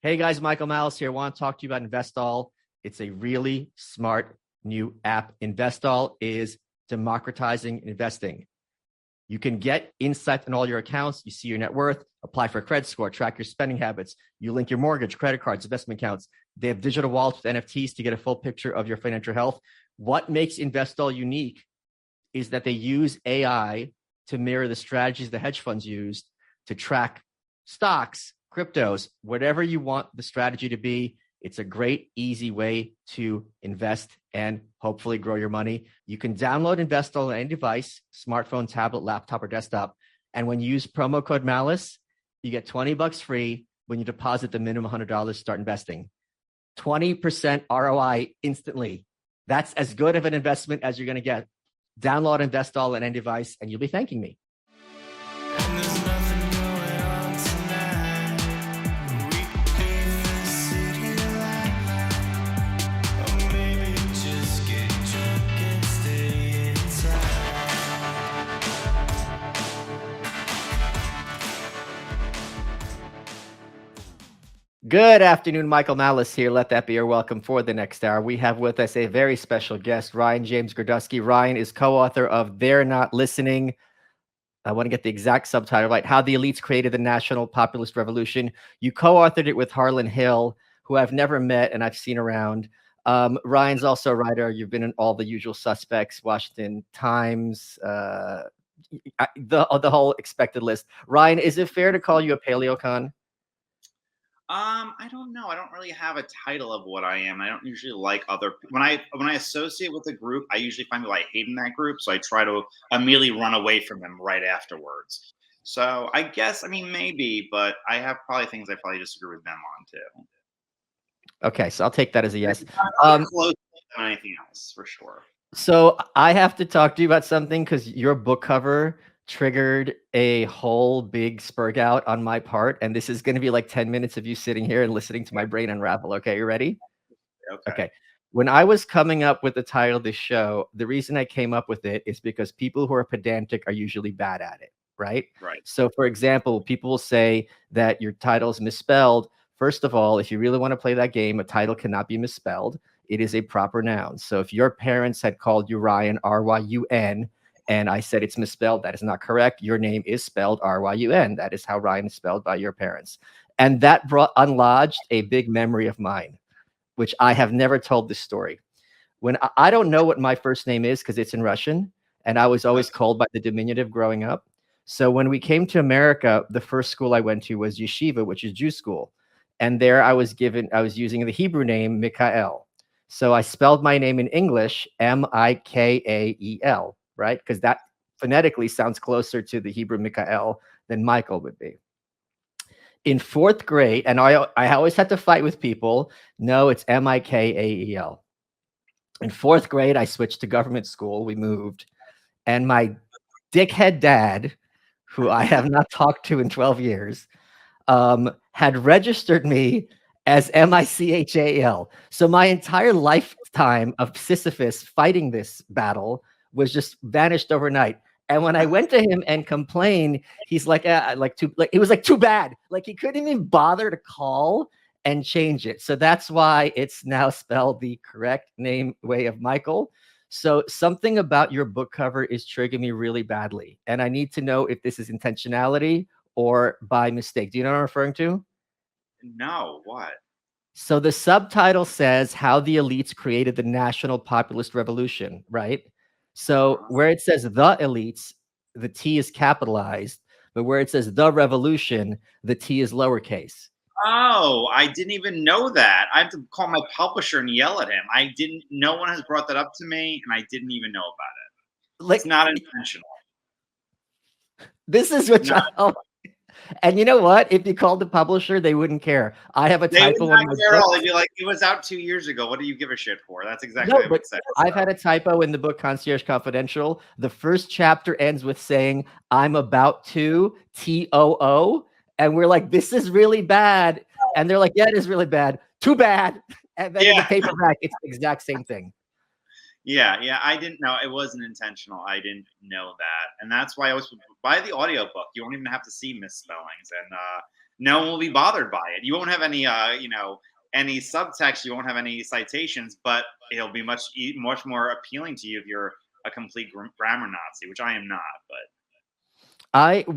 Hey guys, Michael Malice here. I want to talk to you about Investall. It's a really smart new app. Investall is democratizing investing. You can get insight on all your accounts. You see your net worth, apply for a credit score, track your spending habits. You link your mortgage, credit cards, investment accounts. They have digital wallets with NFTs to get a full picture of your financial health. What makes Investall unique is that they use AI to mirror the strategies the hedge funds use to track stocks, cryptos, whatever you want the strategy to be. It's a great, easy way to invest and hopefully grow your money. You can download Investall on any device, smartphone, tablet, laptop, or desktop. And when you use promo code Malice, you get $20 free when you deposit the minimum $100 to start investing. 20% ROI instantly. That's as good of an investment as you're going to get. Download Investall on any device, and you'll be thanking me. Good afternoon, Michael Malice here. Let that be your welcome for the next hour. We have with us a very special guest, Ryan James Girdusky. Ryan is co-author of They're Not Listening. I want to get the exact subtitle right. How the Elites Created the National Populist Revolution. You co-authored it with Harlan Hill, who I've never met and I've seen around. Ryan's also a writer. You've been in all the usual suspects, Washington Times, the whole expected list. Ryan, is it fair to call you a paleocon? I don't know. I don't really have a title of what I am. I don't usually like other when I associate with a group, I usually find people I hate in that group, so I try to immediately run away from them right afterwards. So I guess, I mean, maybe, but I have probably things I probably disagree with them on too. Okay, so I'll take that as a yes. Close than anything else, for sure. So I have to talk to you about something because your book cover triggered a whole big spurg out on my part, and this is going to be like 10 minutes of you sitting here and listening to my brain unravel. Okay, you ready? Okay. When I was coming up with the title of this show, the reason I came up with it is because people who are pedantic are usually bad at it, right? Right. So, for example, people will say that your title is misspelled. First of all, if you really want to play that game, a title cannot be misspelled. It is a proper noun. So if your parents had called you Ryan, R-Y-U-N, and I said it's misspelled, that is not correct. Your name is spelled R-Y-U-N. That is how Ryan is spelled by your parents. And that unlodged a big memory of mine, which I have never told this story. When I don't know what my first name is because it's in Russian, and I was always called by the diminutive growing up. So when we came to America, the first school I went to was yeshiva, which is Jew school. And there I was using the Hebrew name Mikhael. So I spelled my name in English, M-I-K-A-E-L, right? Because that phonetically sounds closer to the Hebrew Mikhael than Michael would be. In fourth grade, and I always had to fight with people. No, it's M-I-K-A-E-L. In fourth grade, I switched to government school. We moved. And my dickhead dad, who I have not talked to in 12 years, had registered me as M-I-C-H-A-L. So my entire lifetime of Sisyphus fighting this battle was just vanished overnight. And when I went to him and complained, he's like, it was like too bad. Like he couldn't even bother to call and change it. So that's why it's now spelled the correct name way of Michael. So something about your book cover is triggering me really badly. And I need to know if this is intentionality or by mistake. Do you know what I'm referring to? No, what? So the subtitle says How the Elites Created the National Populist Revolution, right? So where it says the elites, the T is capitalized, but where it says the revolution, the T is lowercase. Oh, I didn't even know that. I have to call my publisher and yell at him. No one has brought that up to me, and I didn't even know about it. Like, it's not intentional. This is what and you know what? If you called the publisher, they wouldn't care. I have a typo. They'd be like, it was out 2 years ago. What do you give a shit for? That's exactly what I would say. I've had a typo in the book Concierge Confidential. The first chapter ends with saying, I'm about to TOO. And we're like, this is really bad. And they're like, yeah, it is really bad. Too bad. And then in the paperback, it's the exact same thing. Yeah, I didn't know. It wasn't intentional. I didn't know that. And that's why I was buy the audiobook. You won't even have to see misspellings. And no one will be bothered by it. You won't have any, any subtext. You won't have any citations, but it'll be much more appealing to you if you're a complete grammar Nazi, which I am not. But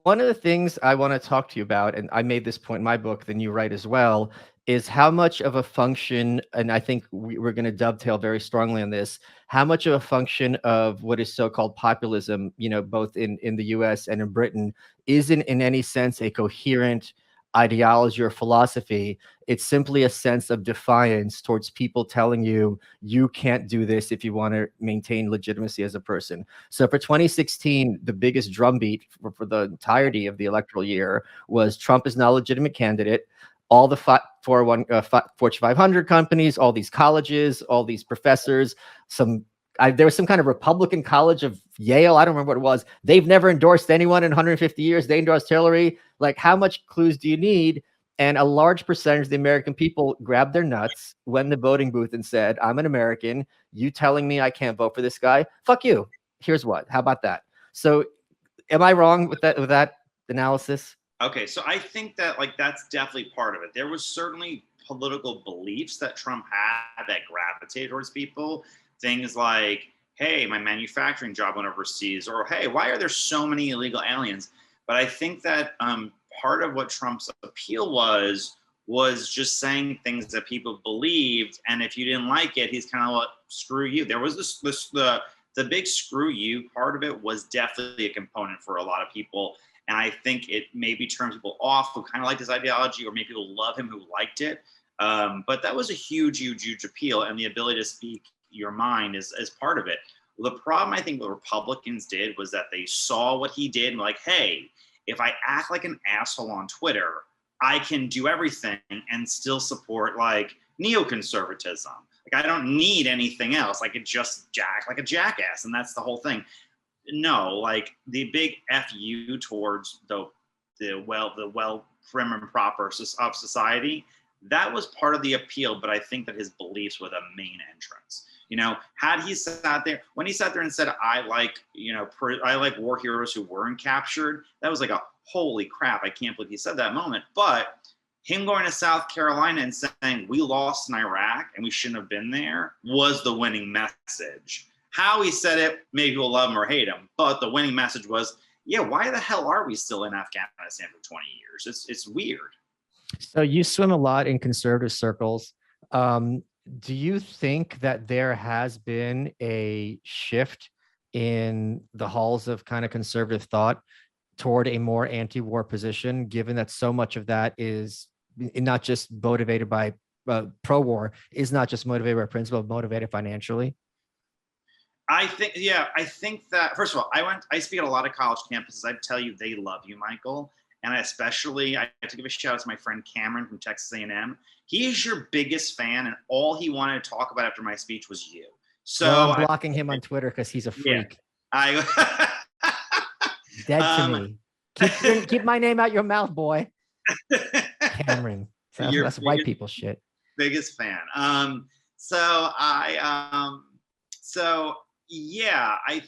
one of the things I want to talk to you about, and I made this point in my book, then you write as well, is how much of a function, and I think we're going to dovetail very strongly on this, how much of a function of what is so-called populism, both in the US and in Britain, isn't in any sense a coherent ideology or philosophy. It's simply a sense of defiance towards people telling you, you can't do this if you want to maintain legitimacy as a person. So for 2016, the biggest drumbeat for the entirety of the electoral year was Trump is not a legitimate candidate. All the Fortune 500 companies, all these colleges, all these professors, there was some kind of Republican college of Yale. I don't remember what it was. They've never endorsed anyone in 150 years. They endorsed Hillary. Like, how much clues do you need? And a large percentage of the American people grabbed their nuts, went in the voting booth and said, I'm an American. You telling me I can't vote for this guy? Fuck you. Here's what. How about that? So am I wrong with that analysis? Okay, so I think that that's definitely part of it. There was certainly political beliefs that Trump had that gravitated towards people. Things like, hey, my manufacturing job went overseas, or hey, why are there so many illegal aliens? But I think that part of what Trump's appeal was just saying things that people believed, and if you didn't like it, he's kind of like, screw you. There was the big screw you part of it was definitely a component for a lot of people. And I think it maybe turns people off who kind of liked his ideology, or maybe people love him who liked it. But that was a huge, huge, huge appeal. And the ability to speak your mind is part of it. The problem I think what Republicans did was that they saw what he did and were like, hey, if I act like an asshole on Twitter, I can do everything and still support like neoconservatism. Like, I don't need anything else. I could just act like a jackass. And that's the whole thing. No, like the big FU towards the well prim and proper of society, that was part of the appeal. But I think that his beliefs were the main entrance. Had he sat there, when he sat there and said, I like war heroes who weren't captured, that was like a holy crap, I can't believe he said that moment. But him going to South Carolina and saying we lost in Iraq and we shouldn't have been there was the winning message. How he said it, maybe we'll love him or hate him, but the winning message was, yeah, why the hell are we still in Afghanistan for 20 years? It's weird. So you swim a lot in conservative circles. Do you think that there has been a shift in the halls of kind of conservative thought toward a more anti-war position, given that so much of that is not just motivated by pro-war, is not just motivated by principle, but motivated financially? I think that, first of all, I speak at a lot of college campuses. I tell you, they love you, Michael. And I have to give a shout out to my friend Cameron from Texas A&M. He is your biggest fan, and all he wanted to talk about after my speech was you. So well, I'm blocking him on Twitter because he's a freak. Yeah, Dead to me. Keep my name out your mouth, boy. Cameron. That's white people shit. Biggest fan. I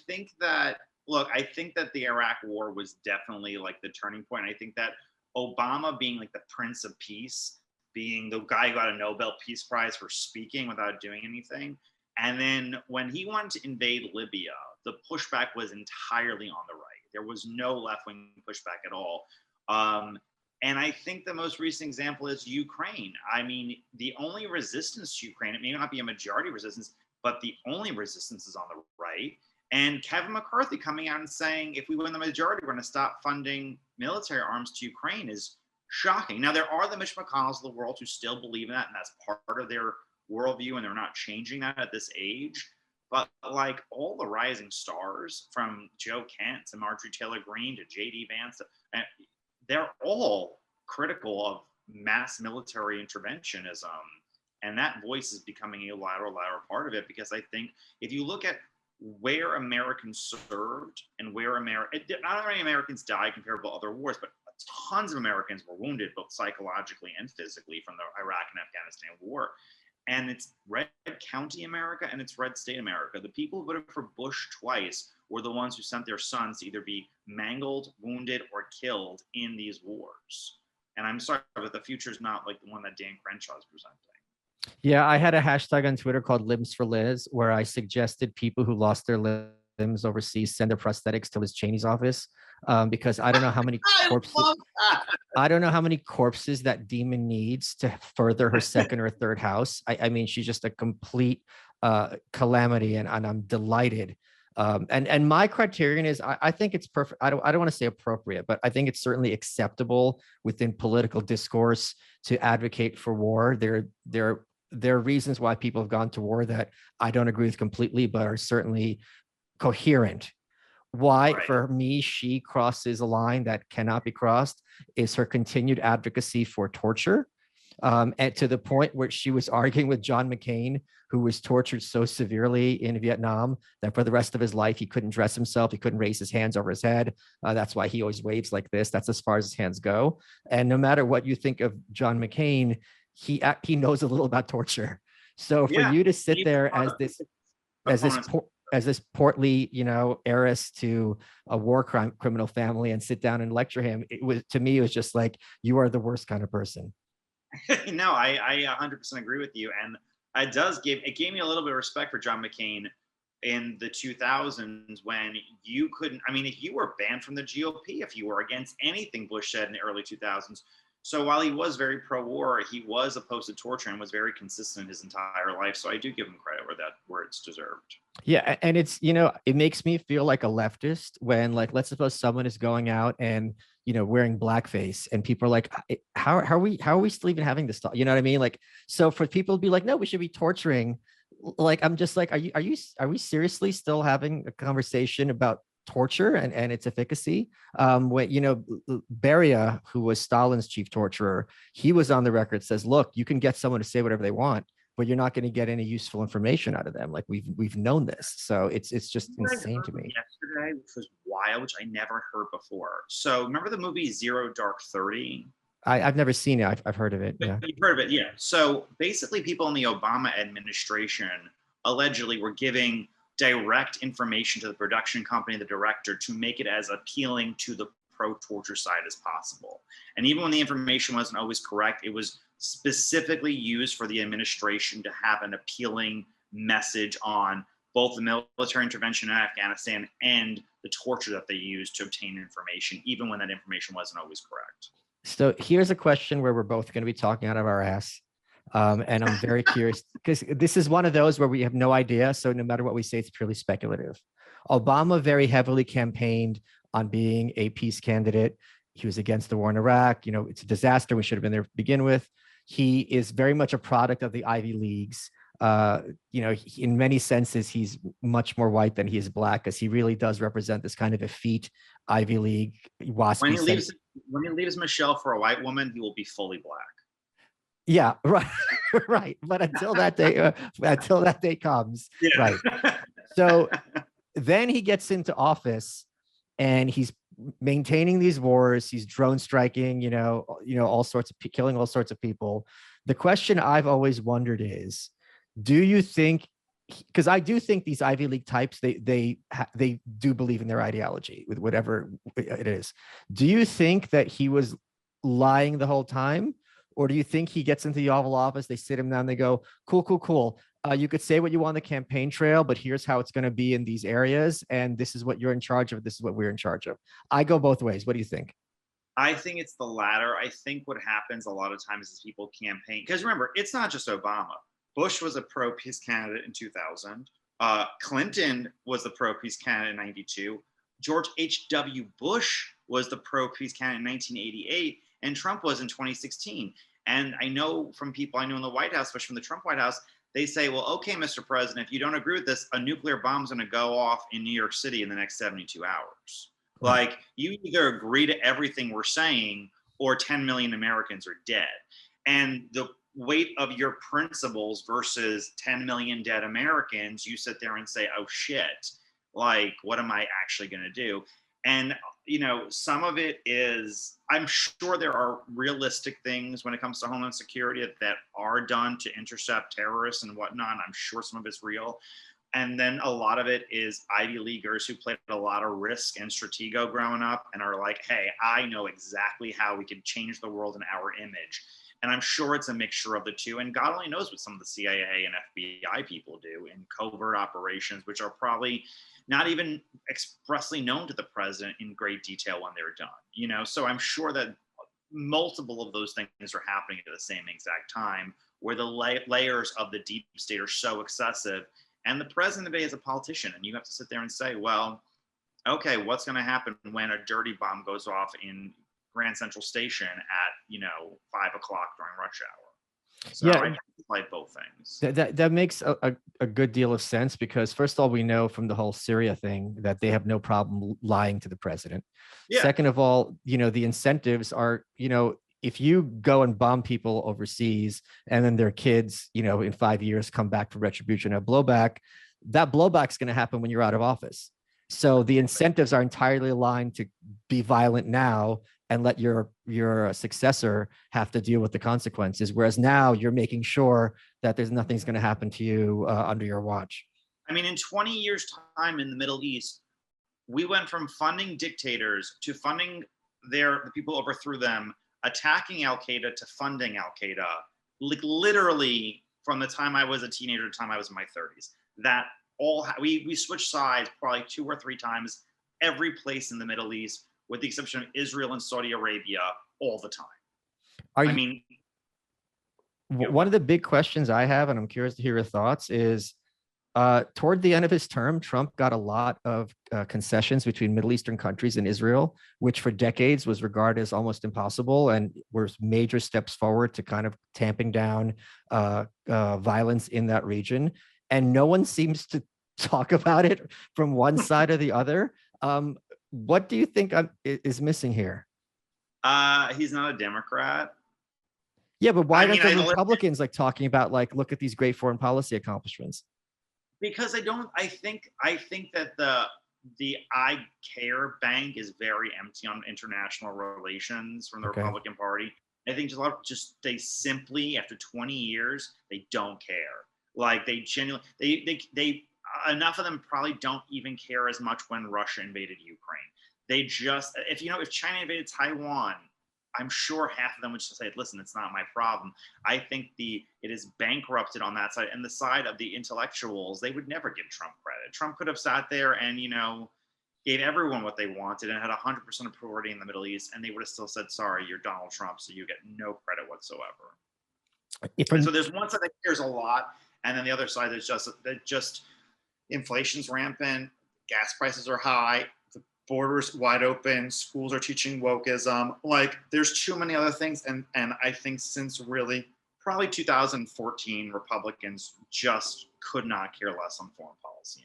think that, look, I think that the Iraq War was definitely like the turning point. I think that Obama being like the Prince of Peace, being the guy who got a Nobel Peace Prize for speaking without doing anything. And then when he wanted to invade Libya, the pushback was entirely on the right. There was no left-wing pushback at all. And I think the most recent example is Ukraine. I mean, the only resistance to Ukraine, it may not be a majority resistance, but the only resistance is on the right. And Kevin McCarthy coming out and saying, if we win the majority, we're going to stop funding military arms to Ukraine is shocking. Now, there are the Mitch McConnells of the world who still believe in that, and that's part of their worldview, and they're not changing that at this age. But like all the rising stars, from Joe Kent to Marjorie Taylor Greene to J.D. Vance, they're all critical of mass military interventionism. And that voice is becoming a louder part of it, because I think if you look at where Americans served and where not many Americans died compared to other wars, but tons of Americans were wounded both psychologically and physically from the Iraq and Afghanistan war. And it's red county America and it's red state America. The people who voted for Bush twice were the ones who sent their sons to either be mangled, wounded, or killed in these wars. And I'm sorry, but the future's not like the one that Dan Crenshaw is presenting. Yeah, I had a hashtag on Twitter called Limbs for Liz, where I suggested people who lost their limbs overseas send their prosthetics to Liz Cheney's office, because I don't know how many corpses. I don't know how many corpses that demon needs to further her second or third house. I mean, she's just a complete calamity, and I'm delighted. And my criterion is, I think it's perfect. I don't want to say appropriate, but I think it's certainly acceptable within political discourse to advocate for war. There are reasons why people have gone to war that I don't agree with completely, but are certainly coherent. Why, Right. for me, she crosses a line that cannot be crossed is her continued advocacy for torture. And to the point where she was arguing with John McCain, who was tortured so severely in Vietnam that for the rest of his life, he couldn't dress himself. He couldn't raise his hands over his head. That's why he always waves like this. That's as far as his hands go. And no matter what you think of John McCain, he knows a little about torture. So for you to sit there as this portly, heiress to a war criminal family and sit down and lecture him, to me, it was just like, you are the worst kind of person. No, I 100% agree with you. And it gave me a little bit of respect for John McCain in the 2000s when you couldn't, I mean, if you were banned from the GOP, if you were against anything Bush said in the early 2000s. So while he was very pro-war, he was opposed to torture and was very consistent his entire life. So I do give him credit where it's deserved. Yeah, and it's, it makes me feel like a leftist when, like, let's suppose someone is going out and, wearing blackface, and people are like, how are we still even having this talk? You know what I mean? Like, so for people to be like, no, we should be torturing. Like, I'm just like, are we seriously still having a conversation about torture and its efficacy? When Beria, who was Stalin's chief torturer, he was on the record, says, look, you can get someone to say whatever they want, but you're not going to get any useful information out of them. Like, we've known this. So it's just insane to me. Yesterday, which was wild, which I never heard before. So remember the movie Zero Dark 30? I've never seen it. I've heard of it. Yeah. You've heard of it, yeah. So basically, people in the Obama administration allegedly were giving direct information to the production company, the director, to make it as appealing to the pro-torture side as possible. And even when the information wasn't always correct, it was specifically used for the administration to have an appealing message on both the military intervention in Afghanistan and the torture that they used to obtain information, even when that information wasn't always correct. So here's a question where we're both going to be talking out of our ass. And I'm very curious, because this is one of those where we have no idea. So no matter what we say, it's purely speculative. Obama very heavily campaigned on being a peace candidate. He was against the war in Iraq. It's a disaster. We should have been there to begin with. He is very much a product of the Ivy Leagues. In many senses, he's much more white than he is black, because he really does represent this kind of effete Ivy League waspy. When he leaves Michelle for a white woman, he will be fully black. Yeah, right, right. But until that day comes, yeah. Right. So then he gets into office, and he's maintaining these wars. He's drone striking, killing all sorts of people. The question I've always wondered is, do you think, because I do think these Ivy League types, they do believe in their ideology with whatever it is. Do you think that he was lying the whole time? Or do you think he gets into the Oval Office, they sit him down, they go, cool. You could say what you want on the campaign trail, but here's how it's going to be in these areas. And this is what you're in charge of. This is what we're in charge of. I go both ways. What do you think? I think it's the latter. I think what happens a lot of times is people campaign. Because remember, it's not just Obama. Bush was a pro-peace candidate in 2000. Clinton was the pro-peace candidate in 92. George H.W. Bush was the pro-peace candidate in 1988. And Trump was in 2016. And I know from people I know in the White House, especially from the Trump White House, they say, well, okay, Mr. President, if you don't agree with this, a nuclear bomb's going to go off in New York City in the next 72 hours. Like, you either agree to everything we're saying or 10 million Americans are dead. And the weight of your principles versus 10 million dead Americans, you sit there and say, oh, shit, like, what am I actually going to do? And some of it is, I'm sure there are realistic things when it comes to Homeland Security that are done to intercept terrorists and whatnot. I'm sure some of it's real. And then a lot of it is Ivy Leaguers who played a lot of Risk and Stratego growing up and are like, hey, I know exactly how we can change the world in our image. And I'm sure it's a mixture of the two. And God only knows what some of the CIA and FBI people do in covert operations, which are probably not even expressly known to the president in great detail when they're done. So I'm sure that multiple of those things are happening at the same exact time, where the layers of the deep state are so excessive. And the president of the day is a politician, and you have to sit there and say, well, okay, what's going to happen when a dirty bomb goes off in Grand Central Station at 5 o'clock during rush hour? So I like both things. That makes a good deal of sense, because first of all, we know from the whole Syria thing that they have no problem lying to the president. Yeah. Second of all, the incentives are, if you go and bomb people overseas and then their kids, in 5 years come back for retribution or blowback, that blowback is going to happen when you're out of office. So the incentives are entirely aligned to be violent now and let your successor have to deal with the consequences. Whereas now you're making sure that nothing's going to happen to you under your watch. I mean, in 20 years' time in the Middle East, we went from funding dictators to funding the people who overthrew them, attacking Al-Qaeda to funding Al-Qaeda, literally from the time I was a teenager to the time I was in my 30s. That we switched sides probably 2 or 3 times every place in the Middle East, with the exception of Israel and Saudi Arabia, all the time. One of the big questions I have, and I'm curious to hear your thoughts, is toward the end of his term, Trump got a lot of concessions between Middle Eastern countries and Israel, which for decades was regarded as almost impossible, and were major steps forward to kind of tamping down violence in that region. And no one seems to talk about it from one side or the other. What do you think is missing here? He's not a Democrat. Yeah, but why don't the Republicans talking about look at these great foreign policy accomplishments? Because I think that the I care bank is very empty on international relations from the Republican Party. I think they simply, after 20 years, they don't care. They genuinely, they enough of them probably don't even care as much when Russia invaded Ukraine. They just, if China invaded Taiwan, I'm sure half of them would just say, listen, it's not my problem. I think it is bankrupted on that side. And the side of the intellectuals, they would never give Trump credit. Trump could have sat there and, gave everyone what they wanted and had 100% approval rating in the Middle East, and they would have still said, sorry, you're Donald Trump, so you get no credit whatsoever. So there's one side that cares a lot, and then the other side is just inflation's rampant, gas prices are high, the border's wide open, schools are teaching wokeism. There's too many other things, and I think since really probably 2014, Republicans just could not care less on foreign policy.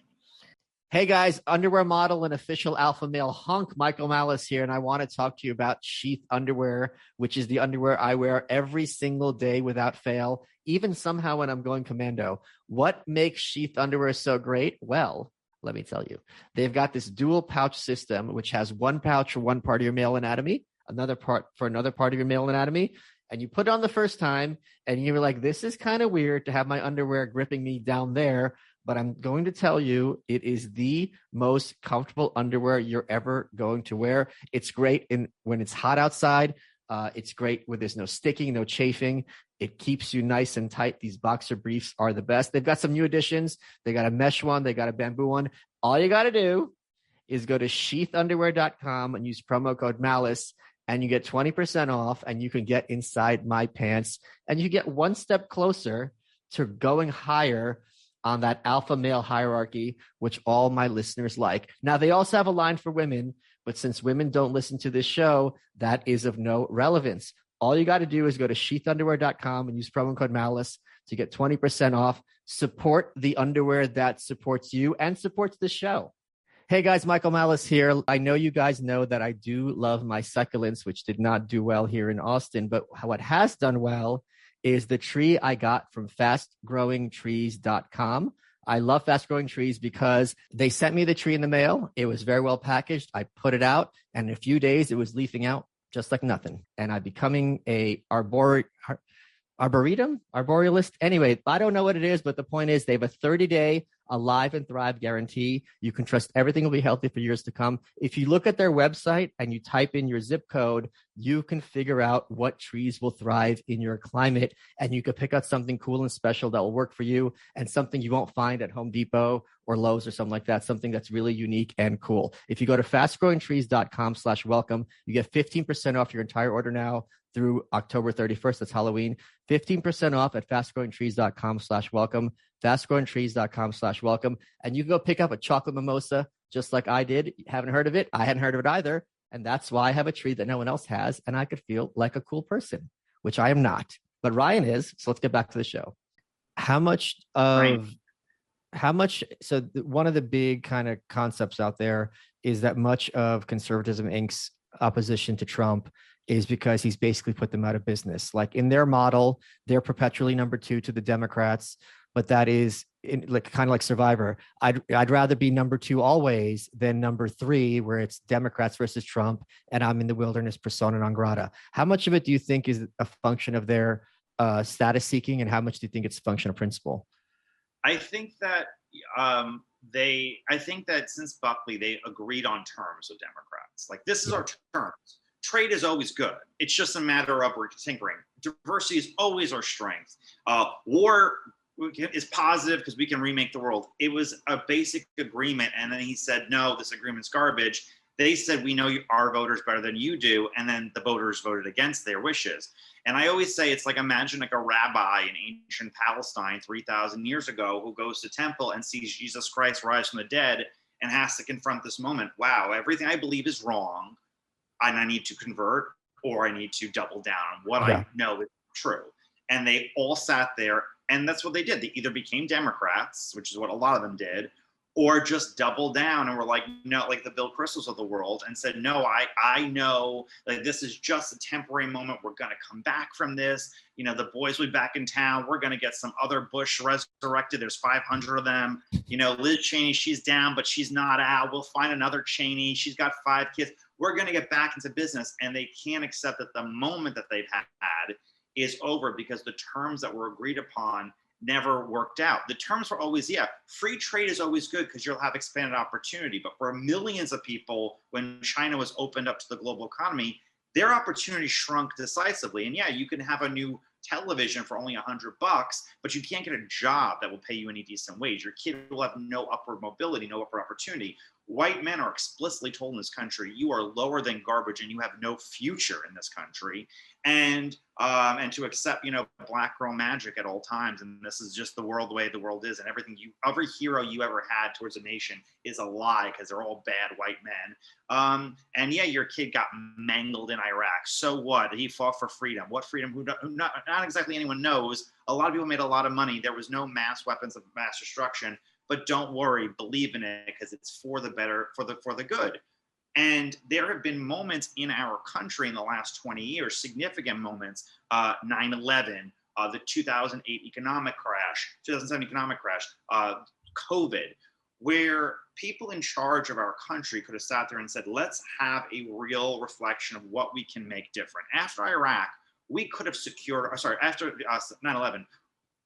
Hey guys, underwear model and official alpha male hunk, Michael Malice here, and I want to talk to you about Sheath underwear, which is the underwear I wear every single day without fail, even somehow when I'm going commando. What makes Sheath underwear so great? Well, let me tell you. They've got this dual pouch system, which has one pouch for one part of your male anatomy, another part for another part of your male anatomy, and you put it on the first time, and you're like, this is kind of weird to have my underwear gripping me down there. But I'm going to tell you, it is the most comfortable underwear you're ever going to wear. It's great when it's hot outside. It's great when there's no sticking, no chafing. It keeps you nice and tight. These boxer briefs are the best. They've got some new additions. They got a mesh one. They got a bamboo one. All you got to do is go to sheathunderwear.com and use promo code Malice, and you get 20% off, and you can get inside my pants, and you get one step closer to going higher on that alpha male hierarchy, which all my listeners like. Now, they also have a line for women, but since women don't listen to this show, that is of no relevance. All you got to do is go to sheathunderwear.com and use promo code Malice to get 20% off. Support the underwear that supports you and supports the show. Hey guys, Michael Malice here. I know you guys know that I do love my succulents, which did not do well here in Austin, but what has done well is the tree I got from fastgrowingtrees.com. I love Fast Growing Trees because they sent me the tree in the mail. It was very well packaged. I put it out, and in a few days, it was leafing out just like nothing. And I'm becoming a arborealist. Anyway, I don't know what it is, but the point is they have a 30-day a live and thrive guarantee. You can trust everything will be healthy for years to come. If you look at their website and you type in your zip code, you can figure out what trees will thrive in your climate, and you can pick out something cool and special that will work for you, and something you won't find at Home Depot or Lowe's or something like that, something that's really unique and cool. If you go to fastgrowingtrees.com/welcome, you get 15% off your entire order now through October 31st. That's Halloween. 15% off at fastgrowingtrees.com/welcome, fastgrowingtrees.com/welcome. And you can go pick up a chocolate mimosa just like I did. Haven't heard of it? I hadn't heard of it either. And that's why I have a tree that no one else has. And I could feel like a cool person, which I am not. But Ryan is. So let's get back to the show. One of the big kind of concepts out there is that much of Conservatism Inc.'s opposition to Trump is because he's basically put them out of business. Like in their model, they're perpetually number 2 to the Democrats, but that is kind of like Survivor. I'd rather be number 2 always than number 3, where it's Democrats versus Trump, and I'm in the wilderness, persona non grata. How much of it do you think is a function of their status seeking, and how much do you think it's a function of principle? I think that since Buckley, they agreed on terms with Democrats. Like, this is our terms. Trade is always good. It's just a matter of we're tinkering. Diversity is always our strength. War is positive because we can remake the world. It was a basic agreement. And then he said, no, this agreement's garbage. They said, we know our voters better than you do. And then the voters voted against their wishes. And I always say, it's like, imagine like a rabbi in ancient Palestine 3,000 years ago who goes to temple and sees Jesus Christ rise from the dead and has to confront this moment. Wow, everything I believe is wrong, and I need to convert, or I need to double down on what I know is true. And they all sat there, and that's what they did. They either became Democrats, which is what a lot of them did, or just doubled down and were like, no, like the Bill Kristols of the world, and said, no, I know, like, this is just a temporary moment. We're going to come back from this. You know, the boys will be back in town. We're going to get some other Bush resurrected. There's 500 of them. You know, Liz Cheney, she's down, but she's not out. We'll find another Cheney. She's got 5 kids. We're going to get back into business. And they can't accept that the moment that they've had is over, because the terms that were agreed upon never worked out. The terms were always, free trade is always good because you'll have expanded opportunity. But for millions of people, when China was opened up to the global economy, their opportunity shrunk decisively. And you can have a new television for only $100, but you can't get a job that will pay you any decent wage. Your kid will have no upward mobility, no upward opportunity. White men are explicitly told in this country, you are lower than garbage and you have no future in this country. And to accept, black girl magic at all times. And this is just the world, the way the world is. And every hero you ever had towards a nation is a lie, because they're all bad white men. Your kid got mangled in Iraq. So what? He fought for freedom. What freedom? Not exactly anyone knows. A lot of people made a lot of money. There was no mass weapons of mass destruction. But don't worry, believe in it, because it's for the better, for the good. And there have been moments in our country in the last 20 years, significant moments, 9/11, the 2008 economic crash, 2007 economic crash, COVID, where people in charge of our country could have sat there and said, let's have a real reflection of what we can make different. After Iraq, we could have after 9/11,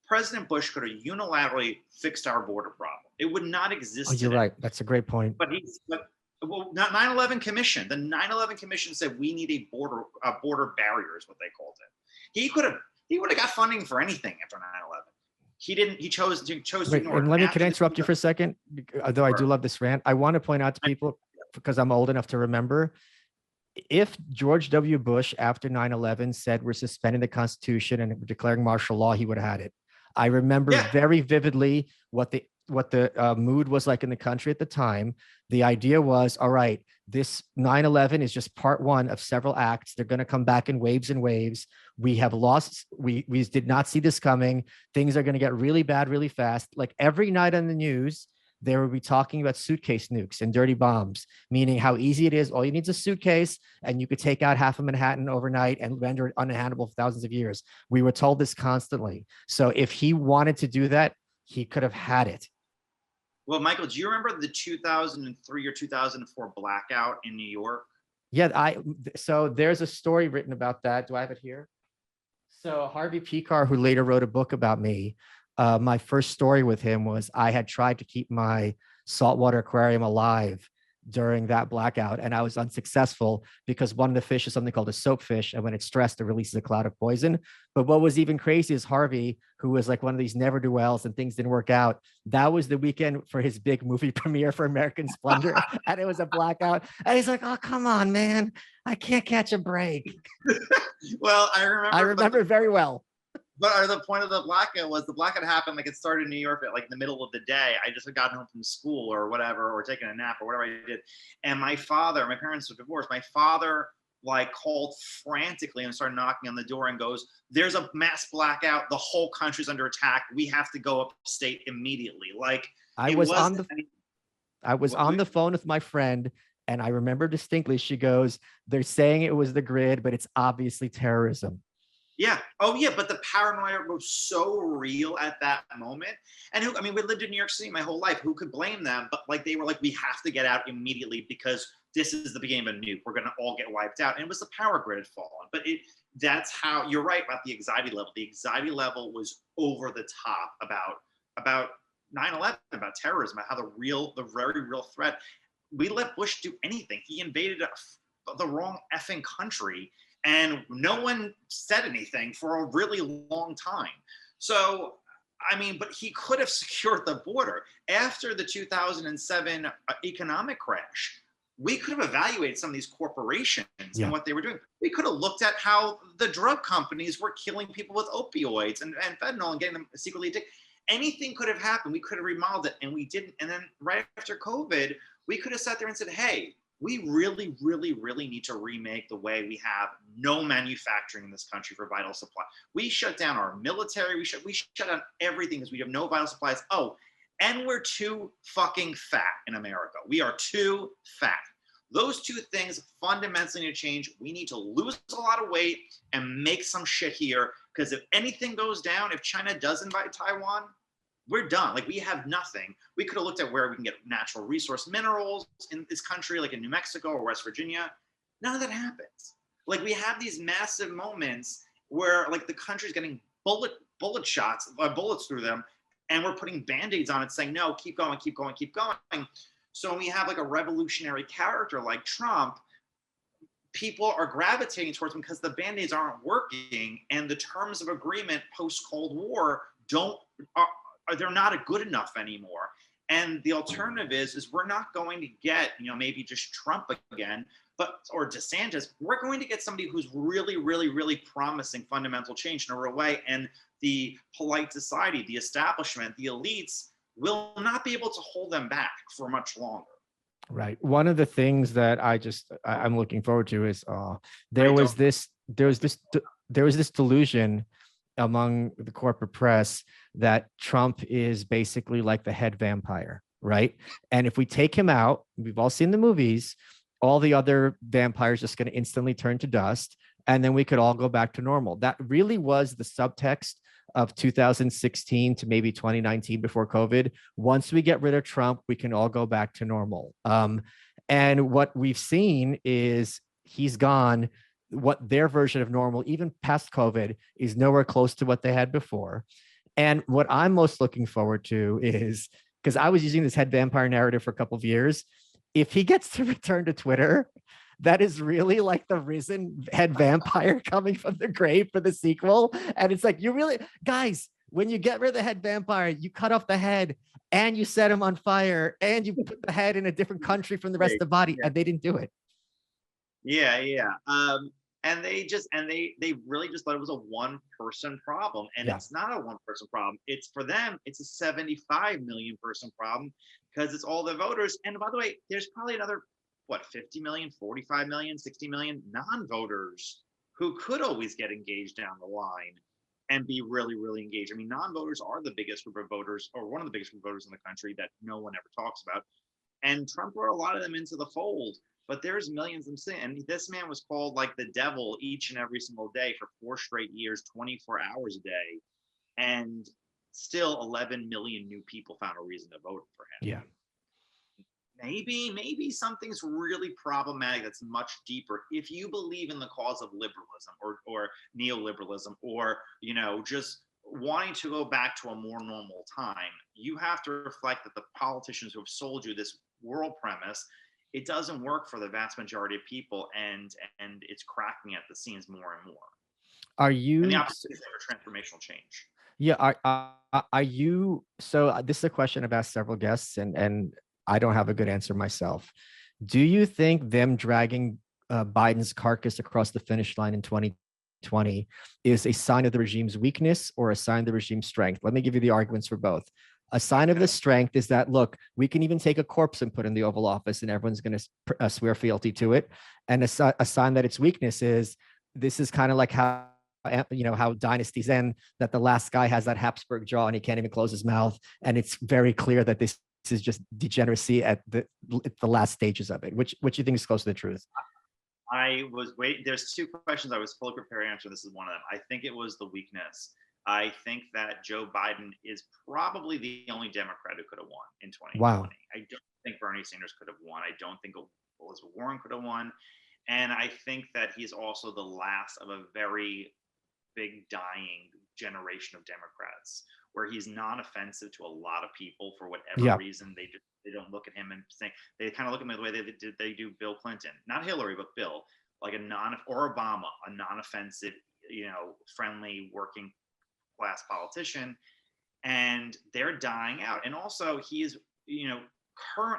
President Bush could have unilaterally fixed our border problem. It would not exist. Oh, you're right. That's a great point. But 9/11 Commission. The 9/11 Commission said we need a border barrier, is what they called it. He would have got funding for anything after 9/11. He didn't. He chose to ignore. And can I interrupt you for a second? Although I do love this rant, I want to point out to people, because I'm old enough to remember, if George W. Bush after 9/11 said we're suspending the Constitution and declaring martial law, he would have had it. I remember very vividly what the mood was like in the country at the time. The idea was, all right, this 9/11 is just part one of several acts. They're going to come back in waves and waves. We have lost. We did not see this coming. Things are going to get really bad really fast. Like every night on the news, they will be talking about suitcase nukes and dirty bombs, meaning how easy it is. All you need is a suitcase, and you could take out half of Manhattan overnight and render it uninhabitable for thousands of years. We were told this constantly. So if he wanted to do that, he could have had it. Well, Michael, do you remember the 2003 or 2004 blackout in New York? Yeah, so there's a story written about that. Do I have it here? So Harvey Pekar, who later wrote a book about me, my first story with him was I had tried to keep my saltwater aquarium alive during that blackout, and I was unsuccessful because one of the fish is something called a soapfish, and when it's stressed, it releases a cloud of poison. But what was even crazy is Harvey, who was like one of these never do wells and things didn't work out. That was the weekend for his big movie premiere for American Splendor, and it was a blackout. And he's like, "Oh, come on, man, I can't catch a break." Well, I remember very well. But the point of the blackout was the blackout happened like it started in New York at like the middle of the day. I just had gotten home from school or whatever, or taking a nap or whatever I did. And my parents were divorced. My father like called frantically and started knocking on the door and goes, "There's a mass blackout. The whole country's under attack. We have to go upstate immediately." Like I was on the phone with my friend, and I remember distinctly, she goes, "They're saying it was the grid, but it's obviously terrorism." Yeah. Oh, yeah. But the paranoia was so real at that moment. And we lived in New York City my whole life. Who could blame them? But like, they were like, we have to get out immediately because this is the beginning of a nuke. We're going to all get wiped out. And it was the power grid had fallen. But that's how, you're right about the anxiety level. The anxiety level was over the top about 9/11, about terrorism, about how the very real threat. We let Bush do anything. He invaded the wrong effing country. And no one said anything for a really long time. So, but he could have secured the border. After the 2007 economic crash, we could have evaluated some of these corporations and what they were doing. We could have looked at how the drug companies were killing people with opioids and fentanyl and getting them secretly addicted. Anything could have happened. We could have remodeled it, and we didn't. And then right after COVID, we could have sat there and said, hey, we really, really, really need to remake the way we have no manufacturing in this country for vital supply. We shut down our military. We shut down everything because we have no vital supplies. Oh, and we're too fucking fat in America. We are too fat. Those two things fundamentally need to change. We need to lose a lot of weight and make some shit here, because if anything goes down, if China does invite Taiwan, we're done. Like, we have nothing. We could have looked at where we can get natural resource minerals in this country, like in New Mexico or West Virginia. None of that happens. Like, we have these massive moments where like the country's getting bullets through them, and we're putting Band-Aids on it saying, no, keep going, keep going, keep going. So when we have like a revolutionary character like Trump, people are gravitating towards him because the Band-Aids aren't working, and the terms of agreement post-Cold War they're not good enough anymore. And the alternative is we're not going to get, maybe just Trump again, or DeSantis. We're going to get somebody who's really, really, really promising fundamental change in a real way. And the polite society, the establishment, the elites will not be able to hold them back for much longer. Right. One of the things that I'm looking forward to is there was this delusion among the corporate press that Trump is basically like the head vampire, right? And if we take him out, we've all seen the movies, all the other vampires just going to instantly turn to dust, and then we could all go back to normal. That really was the subtext of 2016 to maybe 2019 before COVID. Once we get rid of Trump, we can all go back to normal. And what we've seen is he's gone. What their version of normal, even past COVID, is nowhere close to what they had before. And what I'm most looking forward to is, because I was using this head vampire narrative for a couple of years, if he gets to return to Twitter, that is really like the risen head vampire coming from the grave for the sequel. And it's like, guys, when you get rid of the head vampire, you cut off the head and you set him on fire and you put the head in a different country from the rest of the body. And they didn't do it. Yeah. And they really just thought it was a one-person problem. And it's not a one-person problem. It's, for them, it's a 75 million person problem, because it's all the voters. And by the way, there's probably another, 50 million, 45 million, 60 million non-voters who could always get engaged down the line and be really, really engaged. Non-voters are the biggest group of voters, or one of the biggest group of voters in the country that no one ever talks about. And Trump brought a lot of them into the fold. But there's millions of them. And this man was called like the devil each and every single day for 4 straight years, 24 hours a day. And still 11 million new people found a reason to vote for him. Yeah. Maybe something's really problematic that's much deeper. If you believe in the cause of liberalism or neoliberalism, or, just wanting to go back to a more normal time, you have to reflect that the politicians who have sold you this world premise, it doesn't work for the vast majority of people, and it's cracking at the seams more and more. Are And the you, opportunity for transformational change. yeah, are you, so this is a question I've asked several guests, and I don't have a good answer myself. Do you think them dragging Biden's carcass across the finish line in 2020 is a sign of the regime's weakness or a sign of the regime's strength? Let me give you the arguments for both. A sign of the strength is that, look, we can even take a corpse and put in the Oval Office and everyone's going to swear fealty to it. And a sign that its weakness is, this is kind of like how, you know, how dynasties end, that the last guy has that Habsburg jaw and he can't even close his mouth. And it's very clear that this is just degeneracy at the last stages of it. Which you think is close to the truth? I was waiting. There's two questions I was fully prepared to answer. This is one of them. I think it was the weakness. I think that Joe Biden is probably the only Democrat who could have won in 2020. Wow. I don't think Bernie Sanders could have won. I don't think Elizabeth Warren could have won. And I think that he's also the last of a very big dying generation of Democrats, where he's non-offensive to a lot of people for whatever reason. They don't look at him and think, they kind of look at him the way they do Bill Clinton, not Hillary, but Bill, like or Obama, a non-offensive, you know, friendly working class politician, and they're dying out. And also he is, you know,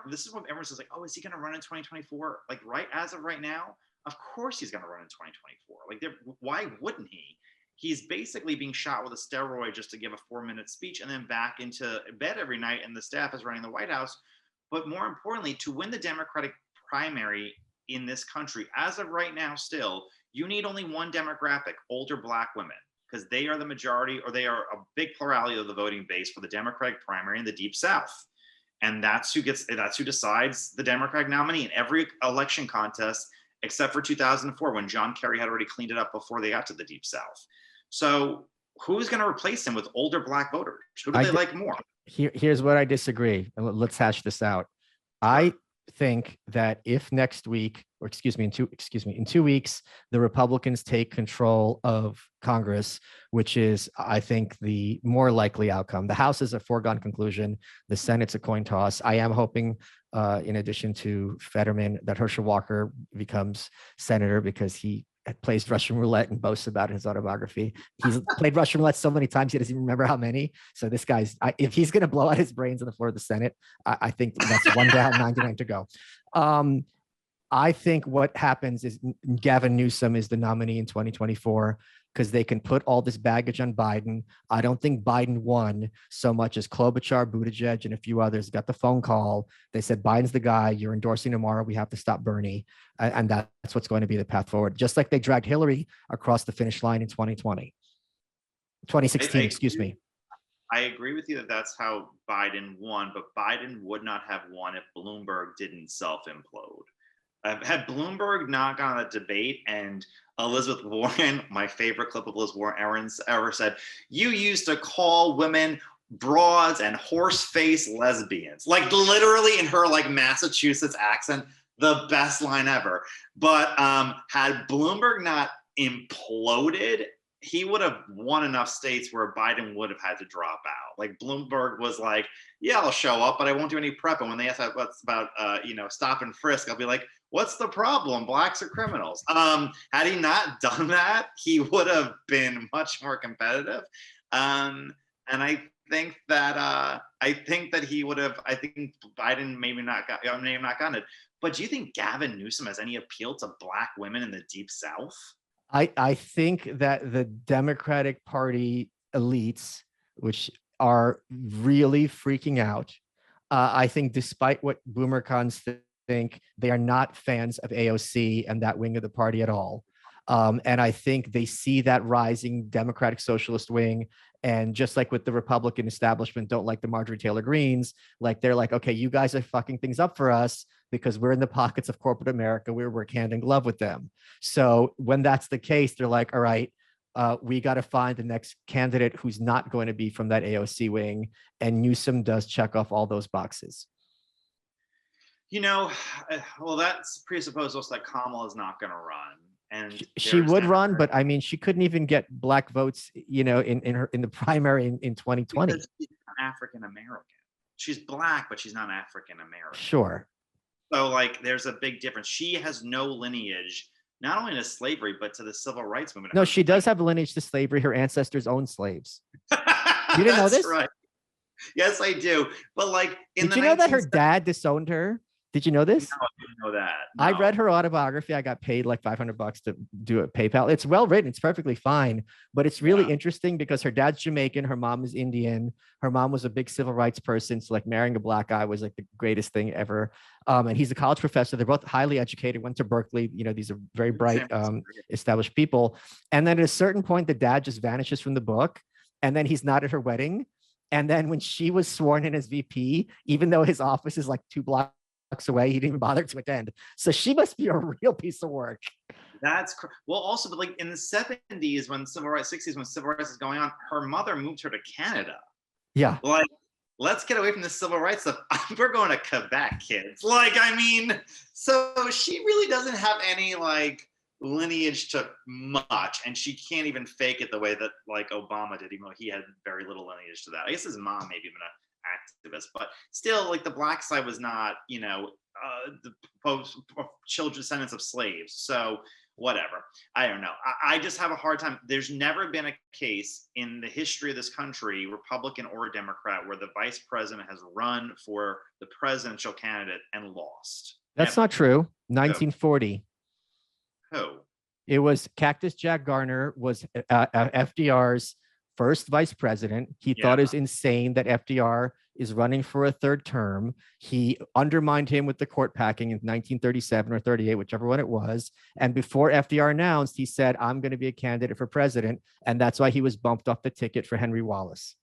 this is what everyone says, like, oh, is he going to run in 2024? Like, right as of right now, of course he's going to run in 2024. Like, why wouldn't he? He's basically being shot with a steroid just to give a 4-minute speech and then back into bed every night, and the staff is running the White House. But more importantly, to win the Democratic primary in this country, as of right now still, you need only one demographic, older Black women, because they are the majority, or they are a big plurality of the voting base for the Democratic primary in the Deep South. And that's who decides the Democratic nominee in every election contest, except for 2004, when John Kerry had already cleaned it up before they got to the Deep South. So who's going to replace him with older Black voters? Who do they like more? Here's what I disagree. Let's hash this out. I think that if next week, or in 2 weeks, the Republicans take control of Congress, which is, I think, the more likely outcome. The House is a foregone conclusion. The Senate's a coin toss. I am hoping, in addition to Fetterman, that Herschel Walker becomes senator, because he plays Russian roulette and boasts about his autobiography. He's played Russian roulette so many times he doesn't even remember how many. So this guy's, if he's going to blow out his brains on the floor of the Senate, I think that's 1 down, 99 to go. I think what happens is Gavin Newsom is the nominee in 2024, because they can put all this baggage on Biden. I don't think Biden won so much as Klobuchar, Buttigieg, and a few others got the phone call. They said, Biden's the guy, you're endorsing tomorrow, we have to stop Bernie. And that's what's going to be the path forward. Just like they dragged Hillary across the finish line in 2016, excuse me. I agree with you that that's how Biden won, but Biden would not have won if Bloomberg didn't self-implode. Had Bloomberg not gone on a debate and Elizabeth Warren, my favorite clip of Liz Warren ever said, you used to call women broads and horse-faced lesbians, like literally in her like Massachusetts accent, the best line ever. But had Bloomberg not imploded, he would have won enough states where Biden would have had to drop out. Like Bloomberg was like, yeah, I'll show up, but I won't do any prep. And when they ask what's about, stop and frisk, I'll be like, what's the problem? Blacks are criminals. Had he not done that, he would have been much more competitive. And I think that he would have. I think Biden may have not gotten it. But do you think Gavin Newsom has any appeal to Black women in the Deep South? I think that the Democratic Party elites, which are really freaking out, I think despite what boomer cons think, they are not fans of AOC and that wing of the party at all. And I think they see that rising Democratic Socialist wing, and just like with the Republican establishment, don't like the Marjorie Taylor Greens, like they're like, okay, you guys are fucking things up for us because we're in the pockets of corporate America. We work hand in glove with them. So when that's the case, they're like, all right, we got to find the next candidate who's not going to be from that AOC wing. And Newsom does check off all those boxes. Well, that's presupposes also that Kamala is not going to run. And she would run, but I mean, she couldn't even get black votes, you know, in the primary in 2020. Because she's African American. She's black, but she's not African American. Sure. So like, there's a big difference. She has no lineage, not only to slavery, but to the civil rights movement. No, she does have lineage to slavery. Her ancestors owned slaves. You didn't know this? Right. Yes, I do. But like, did you know that her dad disowned her? Did you know this? No, I didn't know that. No. I read her autobiography. I got paid like $500 to do it PayPal. It's well written. It's perfectly fine, but it's really interesting because her dad's Jamaican. Her mom is Indian. Her mom was a big civil rights person. So like marrying a black guy was like the greatest thing ever. And he's a college professor. They're both highly educated, went to Berkeley. You know, these are very bright, established people. And then at a certain point, the dad just vanishes from the book. And then he's not at her wedding. And then when she was sworn in as VP, even though his office is like 2 blocks away, he didn't even bother to attend. So she must be a real piece of work. That's well, also, but like in the 70s, when civil rights, 60s, when civil rights is going on, her mother moved her to Canada. Yeah. Like, let's get away from the civil rights stuff. We're going to Quebec, kids. Like, I mean, so she really doesn't have any like lineage to much, and she can't even fake it the way that like Obama did, even though he had very little lineage to that. I guess his mom maybe even an activist, but still, like the black side was not, you know, the children descendants of slaves. So whatever. I don't know. I just have a hard time. There's never been a case in the history of this country, Republican or Democrat, where the vice president has run for the presidential candidate and lost. That's not true. 1940. Who? It was Cactus Jack Garner was FDR's first vice president. He thought it was insane that FDR is running for a 3rd term. He undermined him with the court packing in 1937 or 38, whichever one it was. And before FDR announced, he said, I'm going to be a candidate for president. And that's why he was bumped off the ticket for Henry Wallace.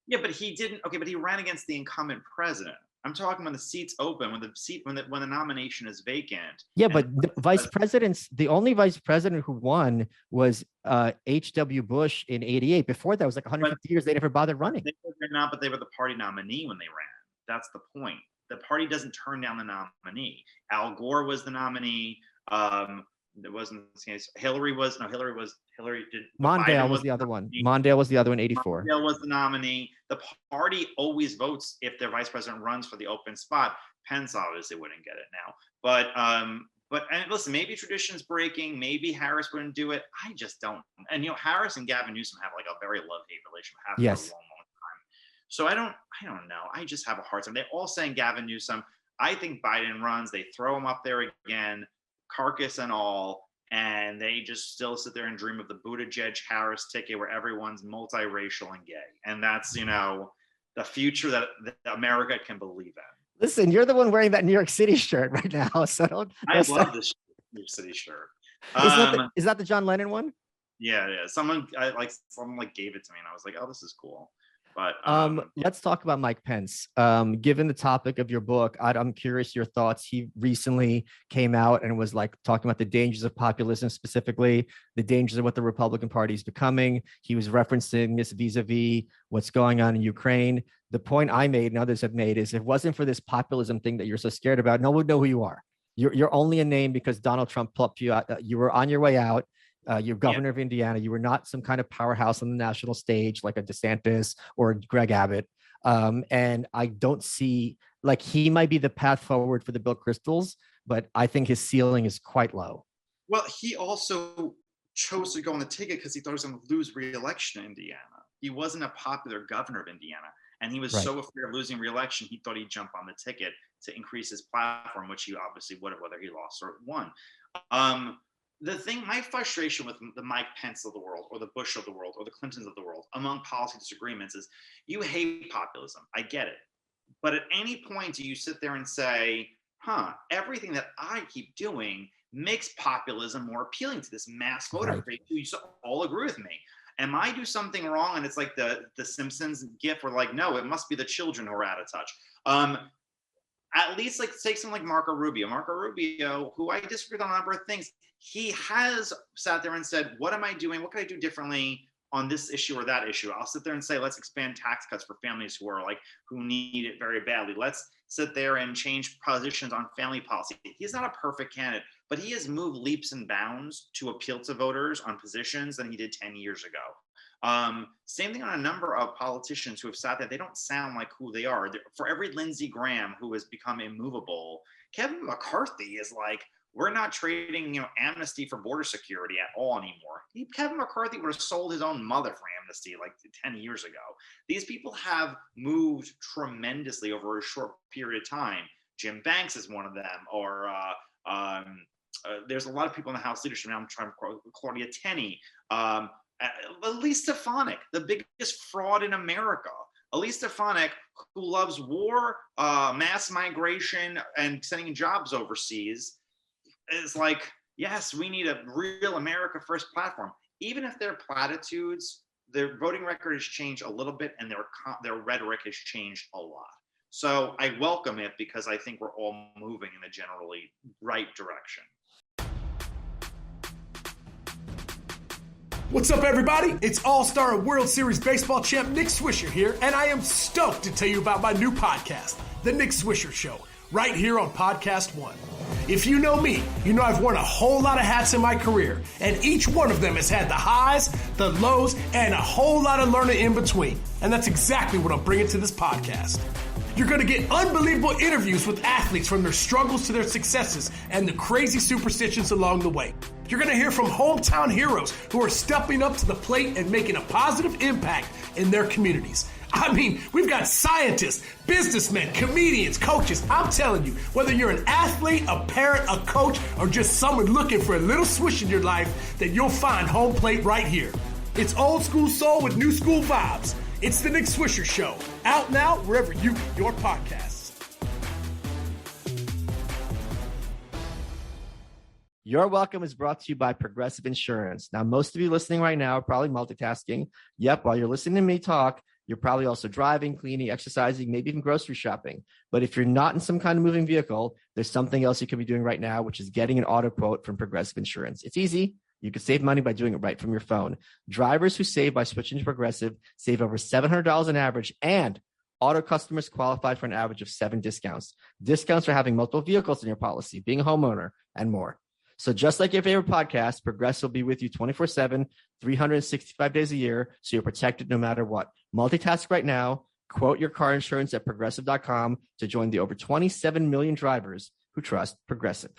Yeah, but he didn't. Okay, but he ran against the incumbent president. I'm talking when the seat's open, when the nomination is vacant. Yeah, but the vice presidents, the only vice president who won was H.W. Bush in 88. Before that, it was like 150 years. They never bothered running. But they were the party nominee when they ran. That's the point. The party doesn't turn down the nominee. Al Gore was the nominee. There wasn't Hillary did. Mondale was the other one. Mondale was the other one, 84. Mondale was the nominee. The party always votes if their vice president runs for the open spot. Pence obviously wouldn't get it now. But and listen, maybe tradition's breaking. Maybe Harris wouldn't do it. I just don't. And you know, Harris and Gavin Newsom have like a very love-hate relationship. For a long time. So I don't know. I just have a hard time. They're all saying Gavin Newsom. I think Biden runs. They throw him up there again, carcass and all, and they just still sit there and dream of the Buttigieg Harris ticket where everyone's multiracial and gay. And that's, you know, the future that America can believe in. Listen, you're the one wearing that New York City shirt right now. So I love this New York City shirt. Is that the John Lennon one? Yeah. Someone gave it to me and I was like, oh, this is cool. But let's talk about Mike Pence. Given the topic of your book, I'm curious your thoughts. He recently came out and was like talking about the dangers of populism, specifically the dangers of what the Republican Party is becoming. He was referencing this vis-a-vis what's going on in Ukraine. The point I made and others have made is if it wasn't for this populism thing that you're so scared about, no one would know who you are. You're only a name because Donald Trump plucked you out. You were on your way out. You're governor of Indiana. You were not some kind of powerhouse on the national stage like a DeSantis or Greg Abbott. And I don't see, like, he might be the path forward for the Bill Kristols, but I think his ceiling is quite low. Well, he also chose to go on the ticket because he thought he was going to lose re-election in Indiana. He wasn't a popular governor of Indiana. And he was so afraid of losing re-election, he thought he'd jump on the ticket to increase his platform, which he obviously would have, whether he lost or won. The thing, my frustration with the Mike Pence of the world, or the Bush of the world, or the Clintons of the world, among policy disagreements is you hate populism. I get it. But at any point do you sit there and say, everything that I keep doing makes populism more appealing to this mass voter base who all agree with me. Am I do something wrong? And it's like the Simpsons gif where like, no, it must be the children who are out of touch. At least like take someone like Marco Rubio. Marco Rubio, who I disagree with on a number of things, he has sat there and said, what am I doing? What can I do differently on this issue or that issue? I'll sit there and say, let's expand tax cuts for families who need it very badly. Let's sit there and change positions on family policy. He's not a perfect candidate, but he has moved leaps and bounds to appeal to voters on positions than he did 10 years ago. Same thing on a number of politicians who have sat there. They don't sound like who they are. For every Lindsey Graham who has become immovable, Kevin McCarthy is like, we're not trading, amnesty for border security at all anymore. Kevin McCarthy would have sold his own mother for amnesty like 10 years ago. These people have moved tremendously over a short period of time. Jim Banks is one of them, or there's a lot of people in the House leadership now. I'm trying to quote Claudia Tenney, Elise Stefanik, the biggest fraud in America. Elise Stefanik, who loves war, mass migration, and sending jobs overseas, is like, yes, we need a real America First platform. Even if their platitudes, their voting record has changed a little bit, and their rhetoric has changed a lot. So I welcome it because I think we're all moving in the generally right direction. What's up, everybody? It's All-Star World Series baseball champ Nick Swisher here, and I am stoked to tell you about my new podcast, The Nick Swisher Show, right here on Podcast One. If you know me, you know I've worn a whole lot of hats in my career, and each one of them has had the highs, the lows, and a whole lot of learning in between. And that's exactly what I'm bringing to this podcast. You're going to get unbelievable interviews with athletes from their struggles to their successes and the crazy superstitions along the way. You're going to hear from hometown heroes who are stepping up to the plate and making a positive impact in their communities. I mean, we've got scientists, businessmen, comedians, coaches. I'm telling you, whether you're an athlete, a parent, a coach, or just someone looking for a little swish in your life, then you'll find home plate right here. It's old school soul with new school vibes. It's the Nick Swisher Show, out now wherever you get your podcasts. Your Welcome is brought to you by Progressive Insurance. Now, most of you listening right now are probably multitasking. Yep, while you're listening to me talk, you're probably also driving, cleaning, exercising, maybe even grocery shopping. But if you're not in some kind of moving vehicle, there's something else you could be doing right now, which is getting an auto quote from Progressive Insurance. It's easy. You can save money by doing it right from your phone. Drivers who save by switching to Progressive save over $700 on average, and auto customers qualify for an average of 7 discounts. Discounts are having multiple vehicles in your policy, being a homeowner, and more. So just like your favorite podcast, Progressive will be with you 24/7, 365 days a year, so you're protected no matter what. Multitask right now. Quote your car insurance at Progressive.com to join the over 27 million drivers who trust Progressive.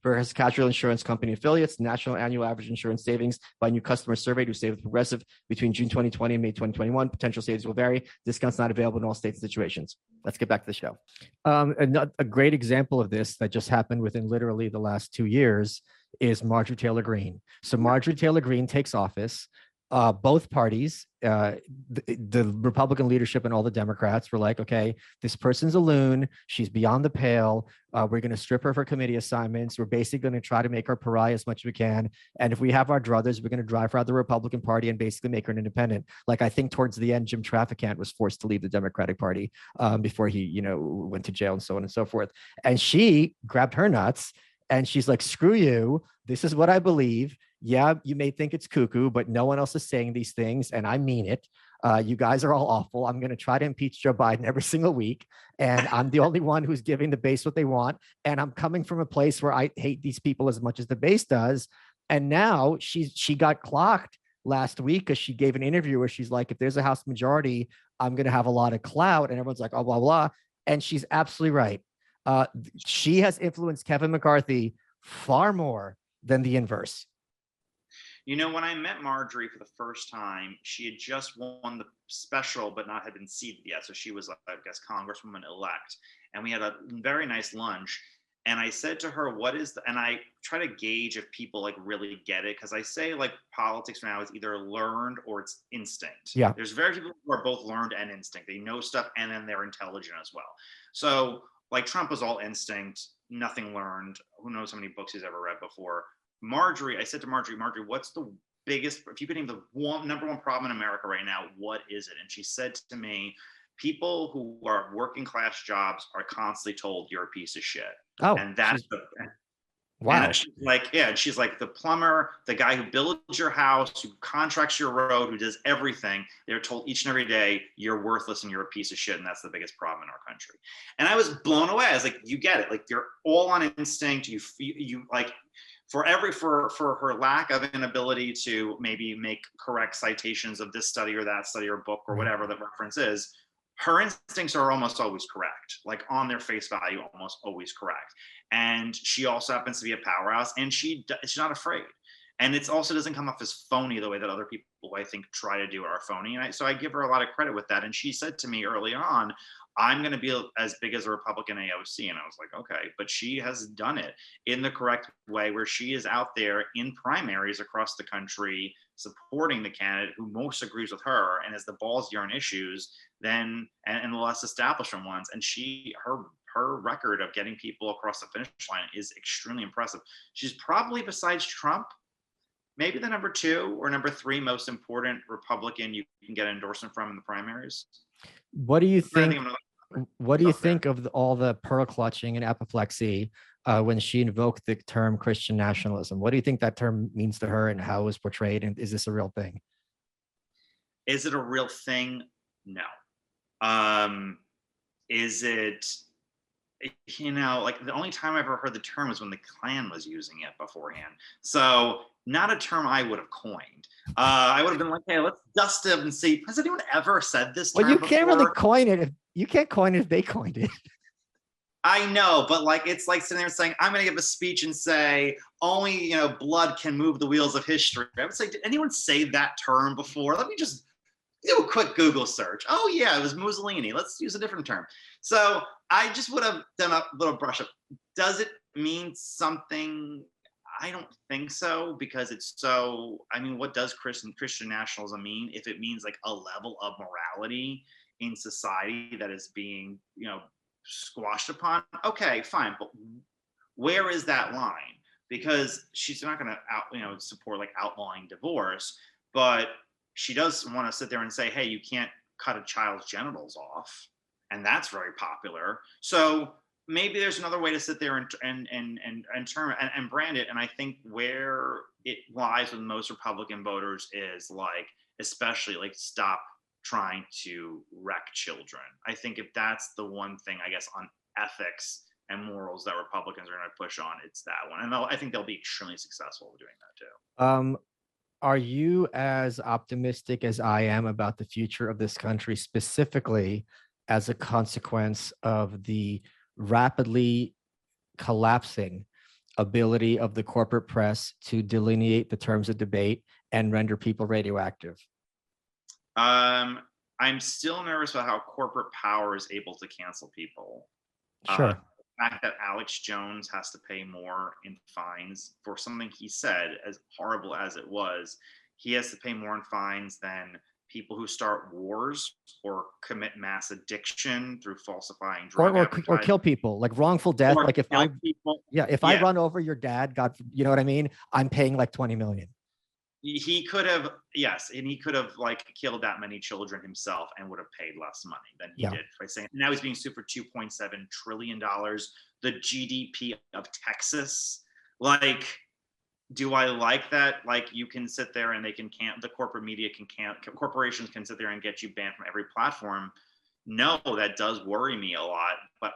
Progressive Casualty Insurance Company affiliates, national annual average insurance savings by new customers surveyed who saved with Progressive between June 2020 and May 2021. Potential savings will vary. Discounts not available in all states and situations. Let's get back to the show. A great example of this that just happened within literally the last 2 years is Marjorie Taylor Greene. So Marjorie Taylor Greene takes office. Both parties, the Republican leadership and all the Democrats were like, okay, this person's a loon. She's beyond the pale. We're going to strip her of her committee assignments. We're basically going to try to make her pariah as much as we can. And if we have our druthers, we're going to drive her out of the Republican Party and basically make her an independent. Like, I think towards the end, Jim Traficant was forced to leave the Democratic Party before he, went to jail and so on and so forth. And she grabbed her nuts and she's like, screw you. This is what I believe. Yeah, you may think it's cuckoo, but no one else is saying these things, and I mean it. You guys are all awful. I'm going to try to impeach Joe Biden every single week, and I'm the only one who's giving the base what they want, and I'm coming from a place where I hate these people as much as the base does. And now she got clocked last week because she gave an interview where she's like, if there's a House majority, I'm going to have a lot of clout, and everyone's like, oh, blah, blah. And she's absolutely right. She has influenced Kevin McCarthy far more than the inverse. When I met Marjorie for the first time, she had just won the special, but not had been seated yet. So she was, I guess, Congresswoman elect. And we had a very nice lunch. And I said to her, and I try to gauge if people really get it. Cause I say politics now is either learned or it's instinct. Yeah. There's very few people who are both learned and instinct. They know stuff and then they're intelligent as well. So Trump was all instinct, nothing learned. Who knows how many books he's ever read before. I said to Marjorie, what's the biggest, if you could name the number one problem in America right now, what is it? And she said to me, people who are working class jobs are constantly told you're a piece of shit. Oh, and that's Wow. And she's like, yeah, and she's like the plumber, the guy who builds your house, who contracts your road, who does everything. They're told each and every day, you're worthless and you're a piece of shit. And that's the biggest problem in our country. And I was blown away. I was like, you get it. Like, you're all on instinct. You like, for her lack of inability to maybe make correct citations of this study or that study or book or whatever the reference is, her instincts are almost always correct, like on their face value, almost always correct. And she also happens to be a powerhouse, and she's not afraid. And it also doesn't come off as phony the way that other people, I think, try to do are phony. And so I give her a lot of credit with that. And she said to me early on, I'm going to be as big as a Republican AOC. And I was like, okay, but she has done it in the correct way, where she is out there in primaries across the country supporting the candidate who most agrees with her and has the ballsier on issues than and the less established ones. And her record of getting people across the finish line is extremely impressive. She's probably, besides Trump, maybe the number 2 or number 3 most important Republican you can get an endorsement from in the primaries. What do you think? What do you think of all the pearl clutching and apoplexy when she invoked the term Christian nationalism? What do you think that term means to her, and how it was portrayed? And is this a real thing? Is it a real thing? No. Is it? Like, the only time I ever heard the term was when the Klan was using it beforehand. So not a term I would have coined. I would have been like, hey, let's dust it and see, has anyone ever said this term? Well, you can't really coin it. You can't coin it if they coined it. I know, but like, it's like sitting there saying, I'm going to give a speech and say, only, blood can move the wheels of history. I would say, did anyone say that term before? Let me just do a quick Google search. Oh yeah, it was Mussolini. Let's use a different term. So I just would have done a little brush up. Does it mean something? I don't think so, because it's so, what does Christian nationalism mean? If it means like a level of morality in society that is being, squashed upon, okay, fine. But where is that line? Because she's not going to support like outlawing divorce, but she does want to sit there and say, hey, you can't cut a child's genitals off. And that's very popular. So maybe there's another way to sit there and term and brand it. And I think where it lies with most Republican voters is like, especially like, stop trying to wreck children. I think if that's the one thing, I guess, on ethics and morals that Republicans are going to push on, it's that one. And I think they'll be extremely successful doing that too. Are you as optimistic as I am about the future of this country, specifically as a consequence of the rapidly collapsing ability of the corporate press to delineate the terms of debate and render people radioactive? I'm still nervous about how corporate power is able to cancel people. Sure. The fact that Alex Jones has to pay more in fines for something he said, as horrible as it was, he has to pay more in fines than people who start wars or commit mass addiction through falsifying drug or kill people, like wrongful death. Or like if I run over your dad, God, you know what I mean? I'm paying like 20 million. He could have, yes, and he could have like killed that many children himself and would have paid less money than he did by saying. Now he's being sued for $2.7 trillion, the GDP of Texas. Like, do I like that? Like, you can sit there and the corporate media corporations can sit there and get you banned from every platform. No, that does worry me a lot. But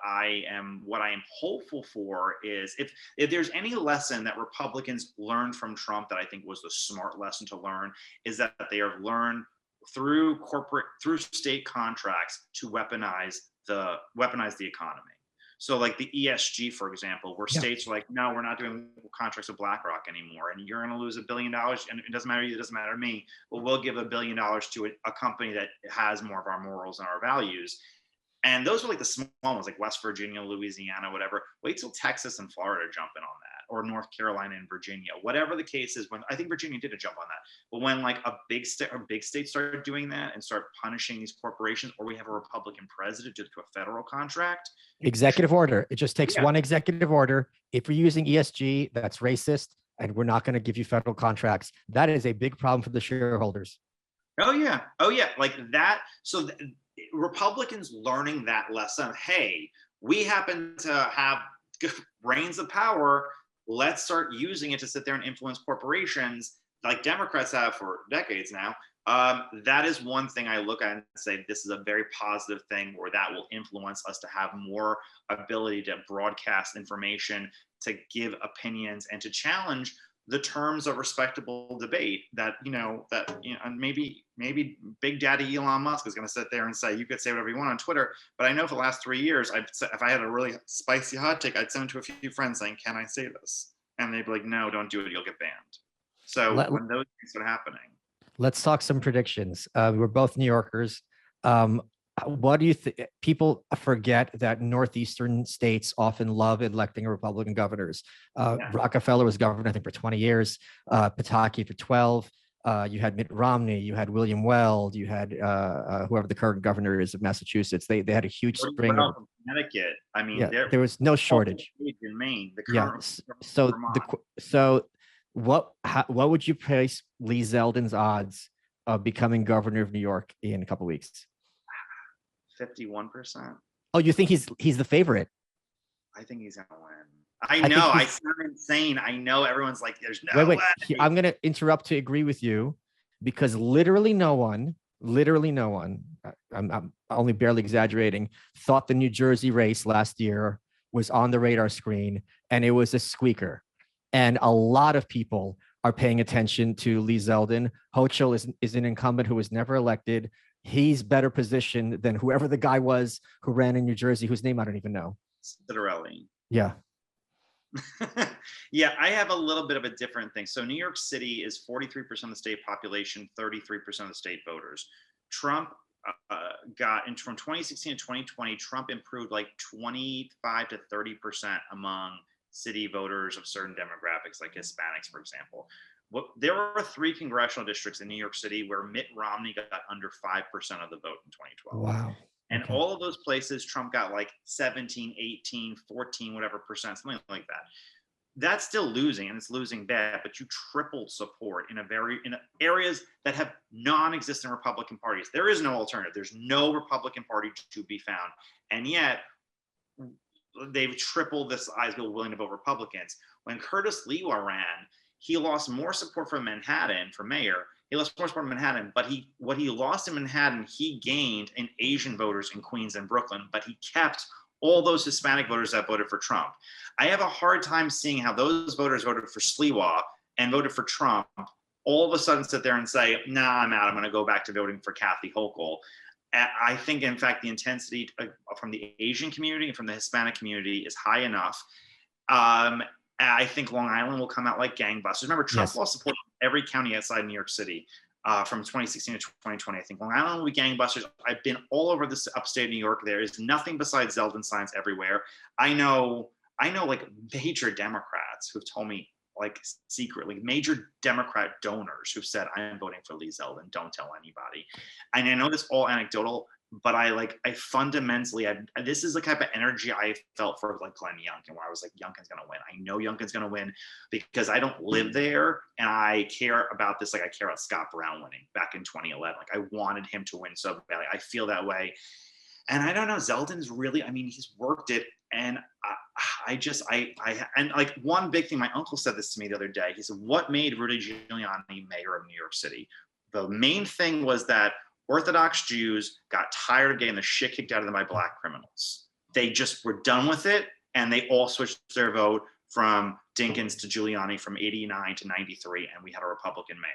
what I am hopeful for is if there's any lesson that Republicans learned from Trump that I think was the smart lesson to learn, is that they have learned through state contracts to weaponize the economy. So like the ESG, for example, where states are like, no, we're not doing contracts with BlackRock anymore, and you're going to lose $1 billion, and it doesn't matter to you, it doesn't matter to me, but we'll give $1 billion to a company that has more of our morals and our values. And those are like the small ones, like West Virginia, Louisiana, whatever. Wait till Texas and Florida jump in on that, or North Carolina and Virginia, whatever the case is. When I think Virginia did a jump on that, but when like a big state started doing that and start punishing these corporations, or we have a Republican president due to a federal contract. Executive order. It just takes one executive order. If you're using ESG, that's racist, and we're not going to give you federal contracts. That is a big problem for the shareholders. Oh yeah. Like that. So Republicans learning that lesson. Hey, we happen to have reins of power. let's start using it to sit there and influence corporations like Democrats have for decades now. That is one thing I look at and say, this is a very positive thing where that will influence us to have more ability to broadcast information, to give opinions, and to challenge the terms of respectable debate that, and maybe Big Daddy Elon Musk is going to sit there and say, you could say whatever you want on Twitter. But I know for the last 3 years, if I had a really spicy hot take, I'd send it to a few friends saying, can I say this? And they'd be like, no, don't do it. You'll get banned. So when those things are happening. Let's talk some predictions. We're both New Yorkers. What do you think? People forget that Northeastern states often love electing Republican governors. Rockefeller was governor, I think, for 20 years, Pataki for 12. You had Mitt Romney, you had William Weld, you had whoever the current governor is of Massachusetts. They had a huge string of Connecticut. I mean, there was no shortage in Maine. So what would you place Lee Zeldin's odds of becoming governor of New York in a couple of weeks? 51%. Oh, you think he's the favorite? I think he's gonna win. I know. I sound insane. I know everyone's like, "There's no way." I'm going to interrupt to agree with you, because literally no one, I'm only barely exaggerating, thought the New Jersey race last year was on the radar screen, and it was a squeaker. And a lot of people are paying attention to Lee Zeldin. Hochul is an incumbent who was never elected. He's better positioned than whoever the guy was who ran in New Jersey, whose name I don't even know. Citarelli. Yeah. Yeah, I have a little bit of a different thing. So New York City is 43% of the state population, 33% of the state voters. Trump from 2016 to 2020, Trump improved like 25 to 30% among city voters of certain demographics, like Hispanics, for example. There were 3 congressional districts in New York City where Mitt Romney got under 5% of the vote in 2012. Wow. And all of those places, Trump got like 17, 18, 14, whatever percent, something like that. That's still losing, and it's losing bad, but you tripled support in areas that have non-existent Republican parties. There is no alternative. There's no Republican party to be found. And yet they've tripled the size of people willing to vote Republicans. When Curtis Lewa ran, he lost more support from Manhattan for mayor. He lost more support in Manhattan, but what he lost in Manhattan, he gained in Asian voters in Queens and Brooklyn, but he kept all those Hispanic voters that voted for Trump. I have a hard time seeing how those voters voted for Sliwa and voted for Trump all of a sudden sit there and say, nah, I'm out. I'm going to go back to voting for Kathy Hochul. I think, in fact, the intensity from the Asian community and from the Hispanic community is high enough. I think Long Island will come out like gangbusters. Remember, Trump lost support in every county outside New York City from 2016 to 2020. I think Long Island will be gangbusters. I've been all over this upstate New York. There is nothing besides Zeldin signs everywhere. I know like major Democrats who've told me, like secretly, major Democrat donors who've said, I'm voting for Lee Zeldin, don't tell anybody. And I know this all anecdotal, but I fundamentally, this is the type of energy I felt for like Glenn Youngkin, where I was like, Youngkin's going to win. I know Youngkin's going to win because I don't live there and I care about this. Like I care about Scott Brown winning back in 2011. Like I wanted him to win so badly. I feel that way. And I don't know, Zeldin's really, I mean, he's worked it. And and like one big thing, my uncle said this to me the other day. He said, what made Rudy Giuliani mayor of New York City? The main thing was that Orthodox Jews got tired of getting the shit kicked out of them by black criminals. They just were done with it. And they all switched their vote from Dinkins to Giuliani from 89 to 93. And we had a Republican mayor.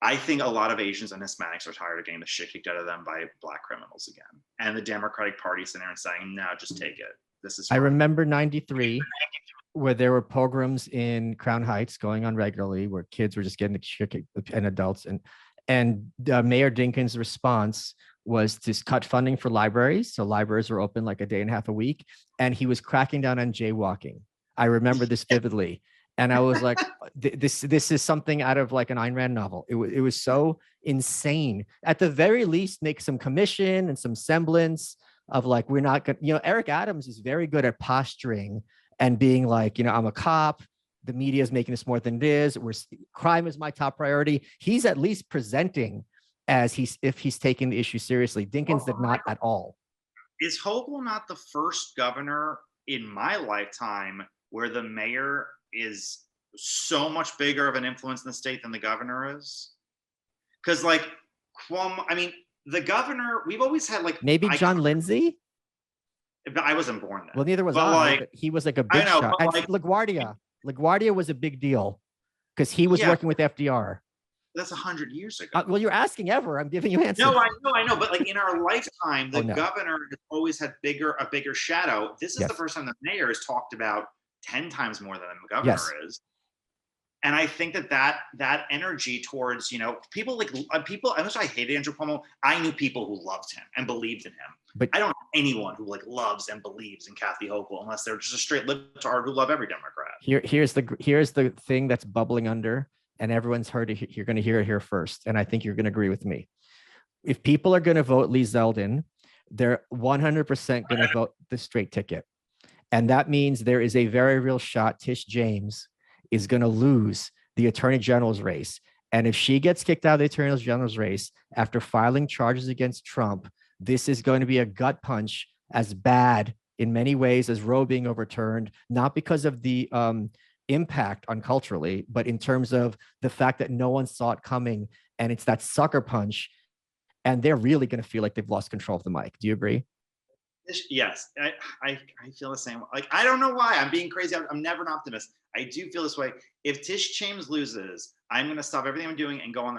I think a lot of Asians and Hispanics are tired of getting the shit kicked out of them by black criminals again. And the Democratic Party sitting there and saying, no, just take it. This is fine. I remember 93, where there were pogroms in Crown Heights going on regularly, where kids were just getting the shit kicked, and adults. And Mayor Dinkins' response was to cut funding for libraries. So libraries were open like a day and a half a week. And he was cracking down on jaywalking. I remember this vividly. And I was like, this is something out of like an Ayn Rand novel. It was so insane. At the very least, make some commission and some semblance of like, we're not going to, Eric Adams is very good at posturing and being like, I'm a cop. The media is making this more than it is. Crime is my top priority. He's at least presenting as if he's taking the issue seriously. Dinkins did not at all. Is Hochul not the first governor in my lifetime where the mayor is so much bigger of an influence in the state than the governor is? Because like Cuomo, I mean, the governor, we've always had like maybe John Lindsay. I wasn't born then. Well, neither was but I. Like, but he was like a big shot. And like, LaGuardia was a big deal because he was working with FDR. That's 100 years ago. Well, you're asking ever. I'm giving you answers. No, I know. But like in our lifetime, the governor has always had a bigger shadow. This is the first time the mayor is talked about 10 times more than the governor is. And I think that energy towards, people like people, I I hated Andrew Cuomo. I knew people who loved him and believed in him. But I don't know anyone who like loves and believes in Kathy Hochul unless they're just a straight libtard who love every Democrat. Here's the thing that's bubbling under, and everyone's heard it. You're going to hear it here first, and I think you're going to agree with me. If people are going to vote Lee Zeldin, they're 100% going to vote the straight ticket, and that means there is a very real shot Tish James is going to lose the Attorney General's race. And if she gets kicked out of the Attorney General's race after filing charges against Trump, this is going to be a gut punch as bad in many ways as Roe being overturned, not because of the impact on culturally, but in terms of the fact that no one saw it coming. And it's that sucker punch. And they're really going to feel like they've lost control of the mic. Do you agree? Yes, I feel the same. Like, I don't know why. I'm being crazy. I'm never an optimist. I do feel this way. If Tish James loses, I'm going to stop everything I'm doing and go on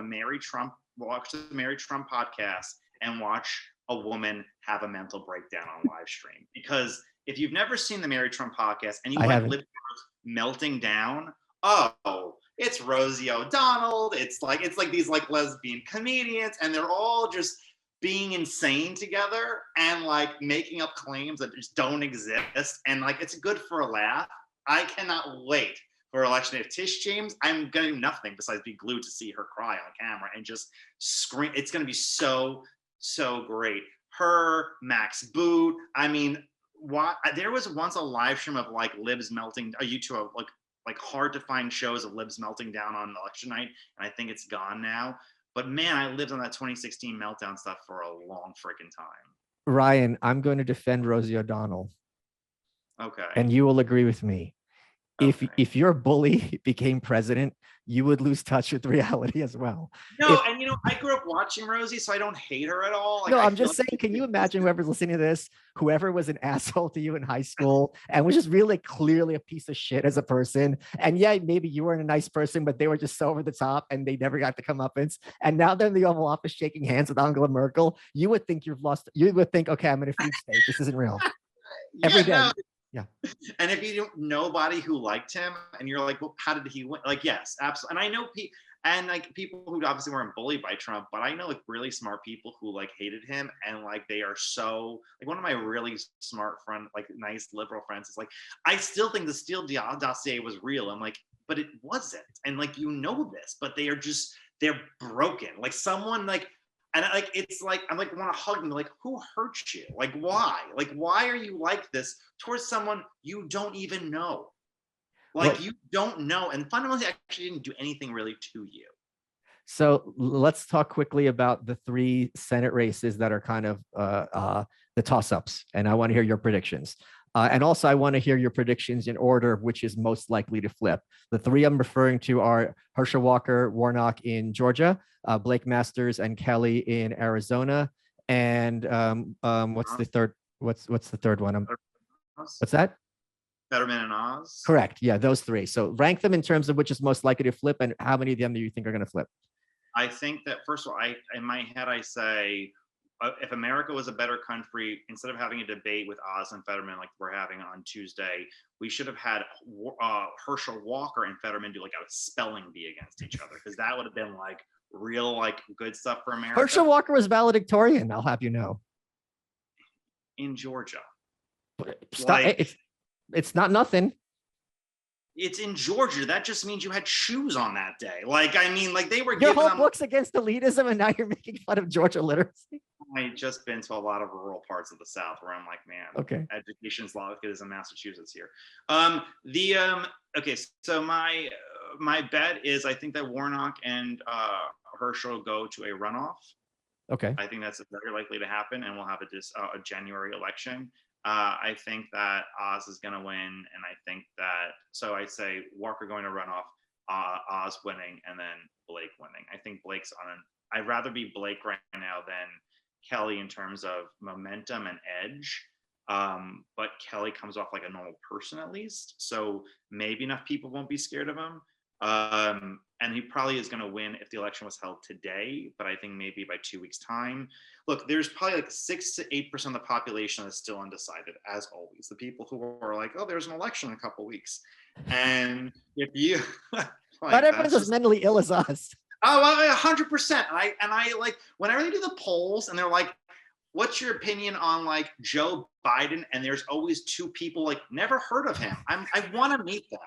watch the Mary Trump podcast and watch a woman have a mental breakdown on live stream. Because if you've never seen the Mary Trump podcast and you like live melting down, it's Rosie O'Donnell. It's like these like lesbian comedians, and they're all just being insane together and like making up claims that just don't exist. And like, it's good for a laugh. I cannot wait for election day. If Tish James, I'm going to do nothing besides be glued to see her cry on camera and just scream. It's going to be so, so great. Her, Max Boot. I mean, there was once a live stream of like libs melting, a YouTube of like hard to find shows of libs melting down on election night. And I think it's gone now. But man, I lived on that 2016 meltdown stuff for a long freaking time. Ryan, I'm going to defend Rosie O'Donnell. Okay. And you will agree with me. Okay. If your bully became president, you would lose touch with reality as well. No, and I grew up watching Rosie, so I don't hate her at all. Like, no, I'm just saying, can you imagine whoever's listening to this, whoever was an asshole to you in high school and was just really clearly a piece of shit as a person? And yeah, maybe you weren't a nice person, but they were just so over the top and they never got the comeuppance. And now they're in the Oval Office shaking hands with Angela Merkel. You would think you've lost. You would think, okay, I'm in a fugue state. This isn't real. Every day. No. Yeah. And if you don't nobody who liked him and you're like, well, how did he win? Like, yes, absolutely. And I know people who obviously weren't bullied by Trump, but I know like really smart people who like hated him. And like, they are so like, one of my really smart friend, like nice liberal friends is like, I still think the Steele dossier was real. I'm like, but it wasn't. And like, this, but they're broken. Like someone like, and like, it's like, I'm like, want to hug them. Like, who hurt you? Like, why? Like, why are you like this towards someone you don't even know? Like, you don't know. And fundamentally, actually didn't do anything really to you. So let's talk quickly about the 3 Senate races that are kind of the toss-ups. And I want to hear your predictions. And also, I want to hear your predictions in order of which is most likely to flip. The 3 I'm referring to are Herschel Walker, Warnock in Georgia, Blake Masters and Kelly in Arizona, and what's the third? What's the third one? What's that? Fetterman and Oz. Correct. Yeah, those 3. So rank them in terms of which is most likely to flip, and how many of them do you think are going to flip? I think that first of all, in my head, I say, if America was a better country, instead of having a debate with Oz and Fetterman like we're having on Tuesday, we should have had Herschel Walker and Fetterman do like a spelling bee against each other, because that would have been like real like good stuff for America. Herschel Walker was valedictorian, I'll have you know. In Georgia. Stop, like, it's not nothing. It's in Georgia. That just means you had shoes on that day. Like, I mean, like they were your whole book's against elitism, and now you're making fun of Georgia literacy. I've just been to a lot of rural parts of the South where I'm like, man, okay, education's law is in Massachusetts here. Okay, so my bet is I think that Warnock and Herschel go to a runoff. Okay, I think that's very likely to happen, and we'll have a January election. I think that Oz is going to win, and I think that, so I say Walker going to run off, Oz winning, and then Blake winning. I think Blake's on I'd rather be Blake right now than Kelly in terms of momentum and edge. But Kelly comes off like a normal person at least, so maybe enough people won't be scared of him. And he probably is going to win if the election was held today, but I think maybe by 2 weeks' time. Look, there's probably like 6 to 8% of the population that's still undecided, as always. The people who are like, oh, there's an election in a couple of weeks. And if you... Not everyone's as mentally ill as us. Oh, 100%. And I like, whenever they do the polls and they're like, what's your opinion on like Joe Biden? And there's always 2 people like, never heard of him. I want to meet them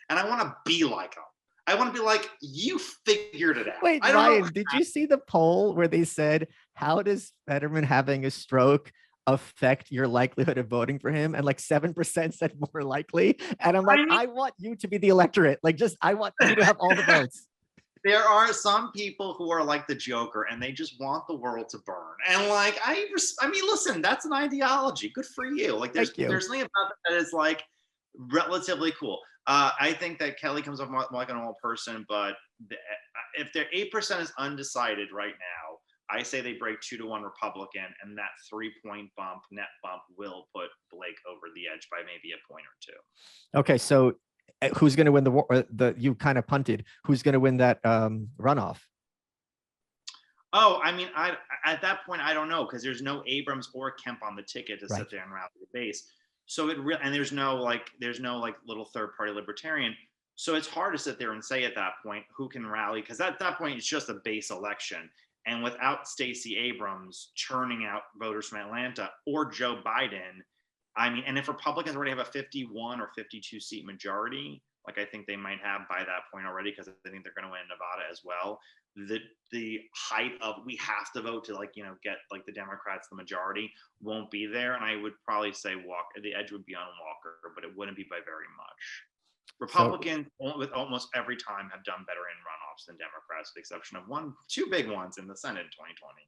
and I want to be like them. I want to be like, you figured it out. Wait, Ryan, did you see the poll where they said, how does Fetterman having a stroke affect your likelihood of voting for him? And like 7% said more likely. And I'm like, I want you to be the electorate. Like, I want you to have all the votes. There are some people who are like the Joker and they just want the world to burn. And like, I mean, listen, that's an ideology. Good for you. Like there's something about that is like relatively cool. I think that Kelly comes off like a normal person, but if their 8% is undecided right now, I say they break 2-1 Republican, and that 3-point net bump will put Blake over the edge by maybe a point or 2. Okay, so who's going to win the you kind of punted? Who's going to win that runoff? Oh, I mean, at that point, I don't know, because there's no Abrams or Kemp on the ticket to sit there and rally the base. So and there's no like little third party libertarian. So it's hard to sit there and say at that point who can rally, because at that point it's just a base election. And without Stacey Abrams churning out voters from Atlanta or Joe Biden, I mean, and if Republicans already have a 51 or 52 seat majority, like I think they might have by that point already, because I think they're going to win Nevada as well. The height of we have to vote to get like the Democrats the majority won't be there, and I would probably say Walker. The edge would be on Walker, but it wouldn't be by very much. Republicans with almost every time have done better in runoffs than Democrats, with the exception of 2 big ones in the Senate in 2020.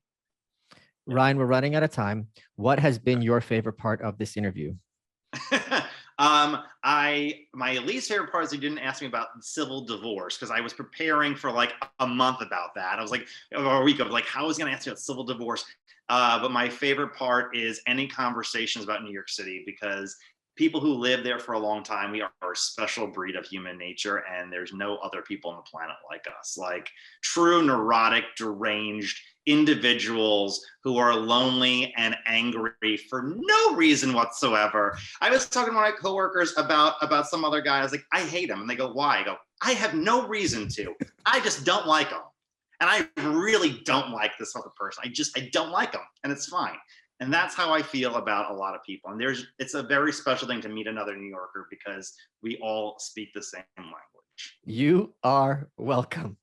Ryan, we're running out of time. What has been your favorite part of this interview? My least favorite part is they didn't ask me about civil divorce, because I was preparing for like a month about that. I was like, or a week of like, how was going to ask you about civil divorce? But my favorite part is any conversations about New York City, because people who live there for a long time, we are a special breed of human nature, and there's no other people on the planet like us. Like true neurotic, deranged individuals who are lonely and angry for no reason whatsoever. I was talking to one of my coworkers about some other guy. I was like, I hate him. And they go, why? I go, I have no reason to. I just don't like him. And I really don't like this other person. I don't like him. And it's fine. And that's how I feel about a lot of people. And it's a very special thing to meet another New Yorker, because we all speak the same language. You are welcome.